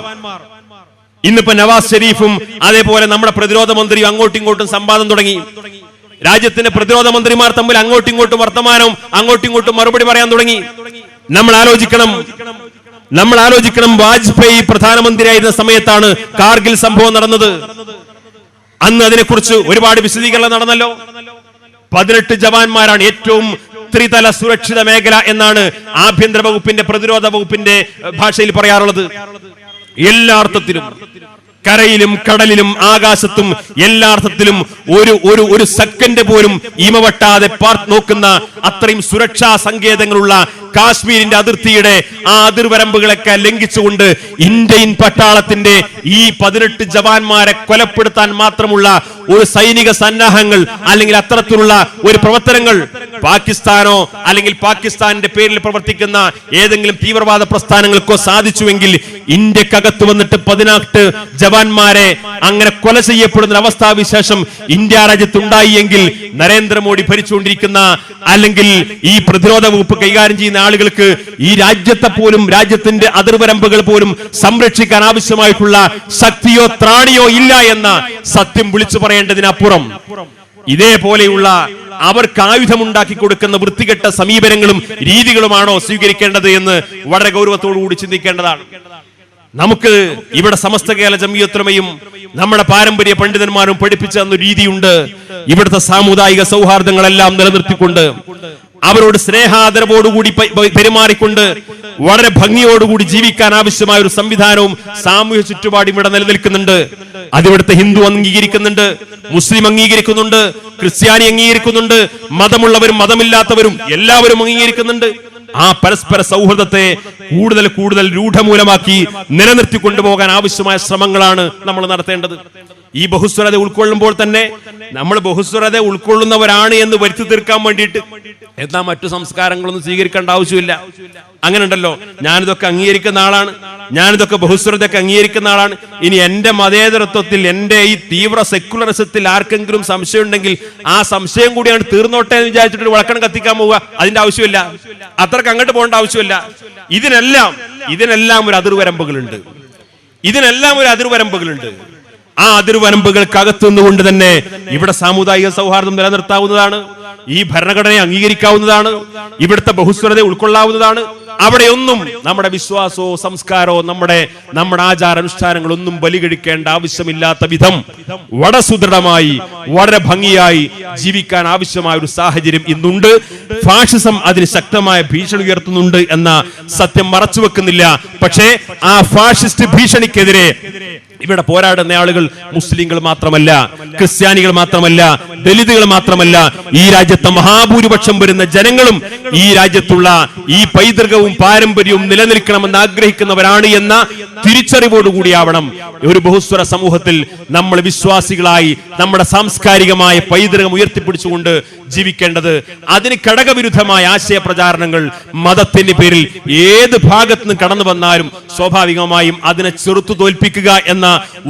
A: ഇന്നിപ്പോ നവാസ് ഷെരീഫും അതേപോലെ നമ്മുടെ പ്രതിരോധ മന്ത്രിയും അങ്ങോട്ടും ഇങ്ങോട്ടും സംവാദം തുടങ്ങി. രാജ്യത്തിന്റെ പ്രതിരോധ മന്ത്രിമാർ തമ്മിൽ അങ്ങോട്ടും ഇങ്ങോട്ടും വർത്തമാനവും അങ്ങോട്ടും ഇങ്ങോട്ടും മറുപടി പറയാൻ തുടങ്ങി. നമ്മൾ ആലോചിക്കണം വാജ്പേയി പ്രധാനമന്ത്രിയായിരുന്ന സമയത്താണ് കാർഗിൽ സംഭവം നടന്നത്. അന്ന് അതിനെക്കുറിച്ച് ഒരുപാട് വിശദീകരണം നടന്നല്ലോ. 18 ജവാന്മാരാണ്. ഏറ്റവും ത്രിതല സുരക്ഷിത മേഖല എന്നാണ് ആഭ്യന്തര വകുപ്പിന്റെ പ്രതിരോധ വകുപ്പിന്റെ ഭാഷയിൽ പറയാറുള്ളത്. എല്ലാ അർത്ഥത്തിലും, കരയിലും കടലിലും ആകാശത്തും എല്ലാ അർത്ഥത്തിലും ഒരു സെക്കൻഡ് പോലും ഇമവട്ടാതെ നോക്കുന്ന അത്രയും സുരക്ഷാ സങ്കേതങ്ങളുള്ള കാശ്മീരിന്റെ അതിർത്തിയുടെ ആ അതിർവരമ്പുകളൊക്കെ ലംഘിച്ചുകൊണ്ട് ഇന്ത്യൻ പട്ടാളത്തിന്റെ ഈ 18 ജവാന്മാരെ കൊലപ്പെടുത്താൻ മാത്രമുള്ള ഒരു സൈനിക സന്നാഹങ്ങൾ അല്ലെങ്കിൽ അത്തരത്തിലുള്ള ഒരു പ്രവർത്തനങ്ങൾ പാകിസ്ഥാനോ അല്ലെങ്കിൽ പാകിസ്ഥാന്റെ പേരിൽ പ്രവർത്തിക്കുന്ന ഏതെങ്കിലും തീവ്രവാദ പ്രസ്ഥാനങ്ങൾക്കോ സാധിച്ചുവെങ്കിൽ ഇന്ത്യക്കകത്ത് വന്നിട്ട് 18 ജവാന്മാരെ അങ്ങനെ കൊല ചെയ്യപ്പെടുന്ന അവസ്ഥാവിശേഷം ഇന്ത്യ രാജ്യത്തുണ്ടായി എങ്കിൽ നരേന്ദ്രമോദി ഭരിച്ചുകൊണ്ടിരിക്കുന്ന അല്ലെങ്കിൽ ഈ പ്രതിരോധ വകുപ്പ് കൈകാര്യം ചെയ്യുന്ന ആളുകൾക്ക് ഈ രാജ്യത്തെ പോലും, രാജ്യത്തിന്റെ അതിർവരമ്പുകൾ പോലും സംരക്ഷിക്കാൻ ആവശ്യമായിട്ടുള്ള ശക്തിയോ ത്രാണിയോ ഇല്ല എന്ന സത്യം വിളിച്ചു പറയേണ്ടതിനപ്പുറം ഇതേപോലെയുള്ള അവർക്ക് ആയുധമുണ്ടാക്കി കൊടുക്കുന്ന വൃത്തികെട്ട സമീപനങ്ങളും രീതികളുമാണോ സ്വീകരിക്കേണ്ടത് എന്ന് വളരെ ഗൗരവത്തോടു കൂടി ചിന്തിക്കേണ്ടതാണ്. നമുക്ക് ഇവിടെ സമസ്ത കേരള ജംഇയ്യത്തുൽ ഉലമയും നമ്മുടെ പാരമ്പര്യ പണ്ഡിതന്മാരും പഠിപ്പിച്ച തന്ന രീതിയുണ്ട്. ഇവിടുത്തെ സാമുദായിക സൗഹാർദ്ദങ്ങളെല്ലാം നിലനിർത്തിക്കൊണ്ട് അവരോട് സ്നേഹാദരവോടുകൂടി പെരുമാറിക്കൊണ്ട് വളരെ ഭംഗിയോടുകൂടി ജീവിക്കാൻ ആവശ്യമായ ഒരു സംവിധാനവും സാമൂഹ്യ ചുറ്റുപാടും ഇവിടെ നിലനിൽക്കുന്നുണ്ട്. അതിവിടുത്തെ ഹിന്ദു അംഗീകരിക്കുന്നുണ്ട്, മുസ്ലിം അംഗീകരിക്കുന്നുണ്ട്, ക്രിസ്ത്യാനി അംഗീകരിക്കുന്നുണ്ട്, മതമുള്ളവരും മതമില്ലാത്തവരും എല്ലാവരും അംഗീകരിക്കുന്നുണ്ട്. ആ പരസ്പര സൗഹൃദത്തെ കൂടുതൽ കൂടുതൽ രൂഢമൂലമാക്കി നിലനിർത്തി കൊണ്ടുപോകാൻ ആവശ്യമായ ശ്രമങ്ങളാണ് നമ്മൾ നടത്തേണ്ടത്. ഈ ബഹുസ്വരത ഉൾക്കൊള്ളുമ്പോൾ തന്നെ നമ്മൾ ബഹുസ്വരത ഉൾക്കൊള്ളുന്നവരാണ് എന്ന് വരുത്തി തീർക്കാൻ വേണ്ടിയിട്ട് എന്നാൽ മറ്റു സംസ്കാരങ്ങളൊന്നും സ്വീകരിക്കേണ്ട ആവശ്യമില്ല. അങ്ങനെ ഉണ്ടല്ലോ, ഞാനിതൊക്കെ അംഗീകരിക്കുന്ന ആളാണ്, ഞാനിതൊക്കെ ബഹുസ്വരതയൊക്കെ അംഗീകരിക്കുന്ന ആളാണ്, ഇനി എന്റെ മതേതരത്വത്തിൽ, എന്റെ ഈ തീവ്ര സെക്കുലറിസത്തിൽ ആർക്കെങ്കിലും സംശയം ഉണ്ടെങ്കിൽ ആ സംശയം കൂടിയാണ് തീർന്നോട്ടെ എന്ന് വിചാരിച്ചിട്ട് വളക്കണം കത്തിക്കാൻ പോവുക. അതിന്റെ ആവശ്യമില്ല, അത്രക്ക് അങ്ങോട്ട് പോകേണ്ട ആവശ്യമില്ല. ഇതിനെല്ലാം ഒരു അതിർവരമ്പുകളുണ്ട്, ആ അതിർവരമ്പുകൾക്കകത്തു നിന്നുകൊണ്ട് തന്നെ ഇവിടെ സാമുദായിക സൗഹാർദ്ദം നിലനിർത്താവുന്നതാണ്, ഈ ഭരണഘടനയെ അംഗീകരിക്കാവുന്നതാണ്, ഇവിടുത്തെ ബഹുസ്വരത ഉൾക്കൊള്ളാവുന്നതാണ്. അവിടെയൊന്നും നമ്മുടെ വിശ്വാസമോ സംസ്കാരമോ നമ്മുടെ ആചാരാനുഷ്ഠാനങ്ങളൊന്നും ബലികഴിക്കേണ്ട ആവശ്യമില്ലാത്ത വിധം വളരെ സുദൃഢമായി വളരെ ഭംഗിയായി ജീവിക്കാൻ ആവശ്യമായ ഒരു സാഹചര്യം ഇന്നുണ്ട്. ഫാഷിസം അതിന് ശക്തമായ ഭീഷണി ഉയർത്തുന്നുണ്ട് എന്ന സത്യം മറച്ചുവെക്കുന്നില്ല. പക്ഷേ ആ ഫാഷിസ്റ്റ് ഭീഷണിക്കെതിരെ ഇവിടെ പോരാടുന്ന ആളുകൾ മുസ്ലിങ്ങൾ മാത്രമല്ല, ക്രിസ്ത്യാനികൾ മാത്രമല്ല, ദലിതുകൾ മാത്രമല്ല, ഈ രാജ്യത്തെ മഹാഭൂരിപക്ഷം വരുന്ന ജനങ്ങളും ഈ രാജ്യത്തുള്ള ഈ പൈതൃകവും പാരമ്പര്യവും നിലനിൽക്കണമെന്ന് ആഗ്രഹിക്കുന്നവരാണ് എന്ന തിരിച്ചറിവോടുകൂടിയാവണം ഒരു ബഹുസ്വര സമൂഹത്തിൽ നമ്മൾ വിശ്വാസികളായി നമ്മുടെ സാംസ്കാരികമായ പൈതൃകം ഉയർത്തിപ്പിടിച്ചുകൊണ്ട് ജീവിക്കേണ്ടത്. അതിന് ഘടകവിരുദ്ധമായ ആശയ പ്രചാരണങ്ങൾ മതത്തിന്റെ പേരിൽ ഏത് ഭാഗത്ത് നിന്ന് കടന്നു വന്നാലും സ്വാഭാവികമായും അതിനെ ചെറുത്തു തോൽപ്പിക്കുക എന്ന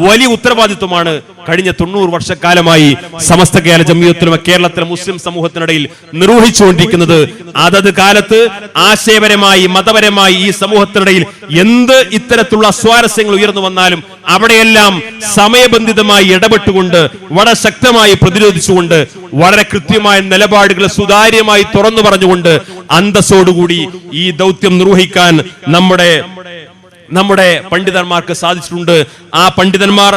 A: വലിയ ഉത്തരവാദിത്വമാണ് കഴിഞ്ഞ 90 വർഷക്കാലമായി സമസ്ത കേരള ജംഇയ്യത്തുൽ ഉലമ കേരളത്തിലെ മുസ്ലിം സമൂഹത്തിനിടയിൽ നിർവഹിച്ചുകൊണ്ടിരിക്കുന്നത്. അതത് കാലത്ത് ആശയപരമായി മതപരമായി ഈ സമൂഹത്തിനിടയിൽ എന്ത് ഇത്തരത്തിലുള്ള സ്വാരസ്യങ്ങൾ ഉയർന്നു വന്നാലും അവിടെയെല്ലാം സമയബന്ധിതമായി ഇടപെട്ടുകൊണ്ട് വളരെ ശക്തമായി പ്രതിരോധിച്ചുകൊണ്ട് വളരെ കൃത്യമായ നിലപാടുകൾ സുതാര്യമായി തുറന്നു പറഞ്ഞുകൊണ്ട് അന്തസ്സോടുകൂടി ഈ ദൗത്യം നിർവഹിക്കാൻ നമ്മുടെ പണ്ഡിതന്മാർക്ക് സാധിച്ചിട്ടുണ്ട്. ആ പണ്ഡിതന്മാർ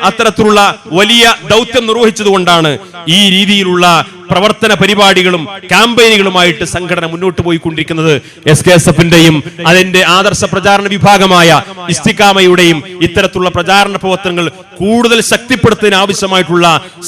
A: അത്തരത്തിലുള്ള വലിയ ദൗത്യം നിർവഹിച്ചതുകൊണ്ടാണ് ഈ രീതിയിലുള്ള പ്രവർത്തന പരിപാടികളും ക്യാമ്പയിനുകളുമായിട്ട് സംഘടന മുന്നോട്ട് പോയിക്കൊണ്ടിരിക്കുന്നത്. SKSF-ന്റെയും അതിന്റെ ആദർശ പ്രചാരണ വിഭാഗമായ ഇസ്തിഖാമയുടെയും ഇത്തരത്തിലുള്ള പ്രചാരണ പ്രവർത്തനങ്ങൾ കൂടുതൽ ശക്തിപ്പെടുത്തുന്നതിന് ആവശ്യമായിട്ടുള്ള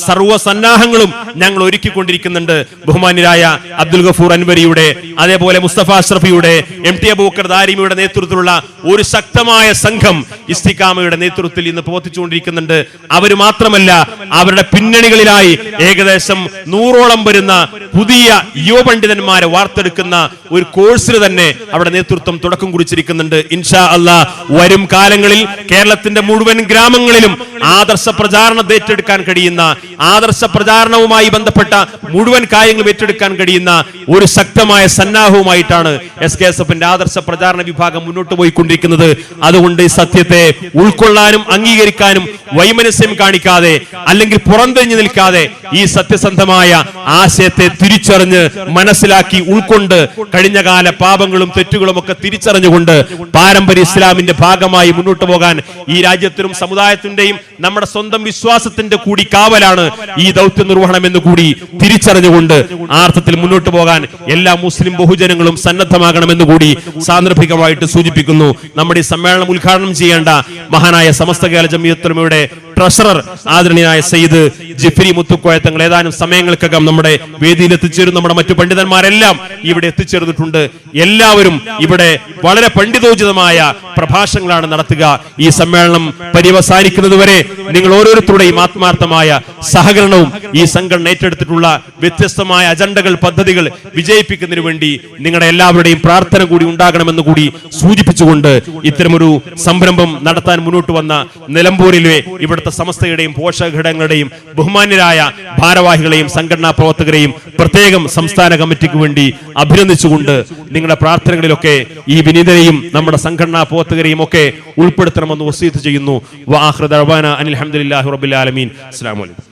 A: സർവ്വസന്നാഹങ്ങളും ഞങ്ങൾ ഒരുക്കിക്കൊണ്ടിരിക്കുന്നുണ്ട്. ബഹുമാന്യരായ അബ്ദുൽ ഗഫൂർ അൻവരിയുടെ, അതേപോലെ മുസ്തഫ അഷ്റഫിയുടെ, MT അബൂബക്കർ ദാരിമിയുടെ നേതൃത്വത്തിലുള്ള ഒരു ശക്തമായ സംഘം ഇസ്തിഖാമയുടെ നേതൃത്വത്തിൽ ഇന്ന് പ്രവർത്തിച്ചുകൊണ്ടിരിക്കുന്നുണ്ട്. അവർ മാത്രമല്ല, അവരുടെ പിന്നണികളിലായി ഏകദേശം 100ഓളം വരുന്ന പുതിയ യുവപണ്ഡിതന്മാരെ വാർത്തെടുക്കുന്ന ഒരു കോഴ്സിന് തന്നെ അവിടെ നേതൃത്വം തുടക്കം കുറിച്ചിരിക്കുന്നുണ്ട്. ഇൻഷാ അല്ലാഹ് വരും കാലങ്ങളിൽ കേരളത്തിന്റെ മുഴുവൻ ഗ്രാമങ്ങളിലും ആദർശ പ്രചാരണം ഏറ്റെടുക്കാൻ കഴിയുന്ന, ആദർശ പ്രചാരണവുമായി ബന്ധപ്പെട്ട മുഴുവൻ കാര്യങ്ങളും ഏറ്റെടുക്കാൻ കഴിയുന്ന ഒരു ശക്തമായ സന്നാഹവുമായിട്ടാണ് SKSF-ന്റെ ആദർശ പ്രചാരണ വിഭാഗം മുന്നോട്ട് പോയിക്കൊണ്ടിരിക്കുന്നത്. അതുകൊണ്ട് ഈ സത്യത്തെ ഉൾക്കൊള്ളാനും അംഗീകരിക്കാനും വൈമനസ്യം കാണിക്കാതെ അല്ലെങ്കിൽ പുറംതിരിഞ്ഞു നിൽക്കാതെ ഈ സത്യസന്ധമായ ആശയത്തെ തിരിച്ചറിഞ്ഞ് മനസ്സിലാക്കി ഉൾക്കൊണ്ട് കഴിഞ്ഞകാല പാപങ്ങളും തെറ്റുകളും ഒക്കെ തിരിച്ചറിഞ്ഞുകൊണ്ട് പാരമ്പര്യ ഇസ്ലാമിന്റെ ഭാഗമായി മുന്നോട്ട് പോകാൻ ഈ രാജ്യത്തിനും സമുദായത്തിന്റെയും നമ്മുടെ സ്വന്തം വിശ്വാസത്തിന്റെ കൂടി കാവലാണ് ഈ ദൗത്യ നിർവഹണം എന്ന് കൂടി തിരിച്ചറിഞ്ഞുകൊണ്ട് ആ അർത്ഥത്തിൽ മുന്നോട്ട് പോകാൻ എല്ലാ മുസ്ലിം ബഹുജനങ്ങളും സന്നദ്ധമാകണമെന്ന് കൂടി സാന്ദർഭികമായിട്ട് സൂചിപ്പിക്കുന്നു. നമ്മുടെ ഈ സമ്മേളനം ഉദ്ഘാടനം ചെയ്യേണ്ട മഹാനായ സമസ്ത കേരള ജംഇയ്യത്തുൽ ഉലമയുടെ ട്രഷറർ ആദരണീയനായ സയ്യിദ് ജിഫ്രി മുത്തുക്കോയ തങ്ങൾ ഏതാനും സമയങ്ങൾക്കകം നമ്മുടെ വേദിയിൽ എത്തിച്ചേരും. നമ്മുടെ മറ്റു പണ്ഡിതന്മാരെല്ലാം ഇവിടെ എത്തിച്ചേർന്നിട്ടുണ്ട്. എല്ലാവരും ഇവിടെ വളരെ പണ്ഡിതോചിതമായ പ്രഭാഷണങ്ങളാണ് നടത്തുക. ഈ സമ്മേളനം പര്യവസാനിക്കുന്നതുവരെ നിങ്ങൾ ഓരോരുത്തരുടെയും ആത്മാർത്ഥമായ സഹകരണവും ഈ സംഘടന ഏറ്റെടുത്തിട്ടുള്ള വ്യത്യസ്തമായ അജണ്ടകൾ, പദ്ധതികൾ വിജയിപ്പിക്കുന്നതിന് വേണ്ടി നിങ്ങളുടെ എല്ലാവരുടെയും പ്രാർത്ഥന കൂടി ഉണ്ടാകണമെന്ന് കൂടി സൂചിപ്പിച്ചുകൊണ്ട് ഇത്തരമൊരു സംരംഭം നടത്താൻ മുന്നോട്ട് വന്ന നിലമ്പൂരിലെ ഇവിടുത്തെ സമസ്തയുടെയും പോഷക ഘടകങ്ങളുടെയും ബഹുമാന്യരായ ഭാരവാഹികളെയും സംഘടനാ പ്രവർത്തകരെയും പ്രത്യേകം സംസ്ഥാന കമ്മിറ്റിക്ക് വേണ്ടി അഭിനന്ദിച്ചുകൊണ്ട് നിങ്ങളുടെ പ്രാർത്ഥനകളിലൊക്കെ ഈ വിനീതരെയും നമ്മുടെ സംഘടനാ പ്രവർത്തകരെയും ഒക്കെ ഉൾപ്പെടുത്തണമെന്ന് വസീയത്ത് ചെയ്യുന്നു. വആഖിറു ദഅ്വാനാ അനിൽ ഹംദുലില്ലാഹി റബ്ബിൽ ആലമീൻ. അസ്സലാമു അലൈക്കും.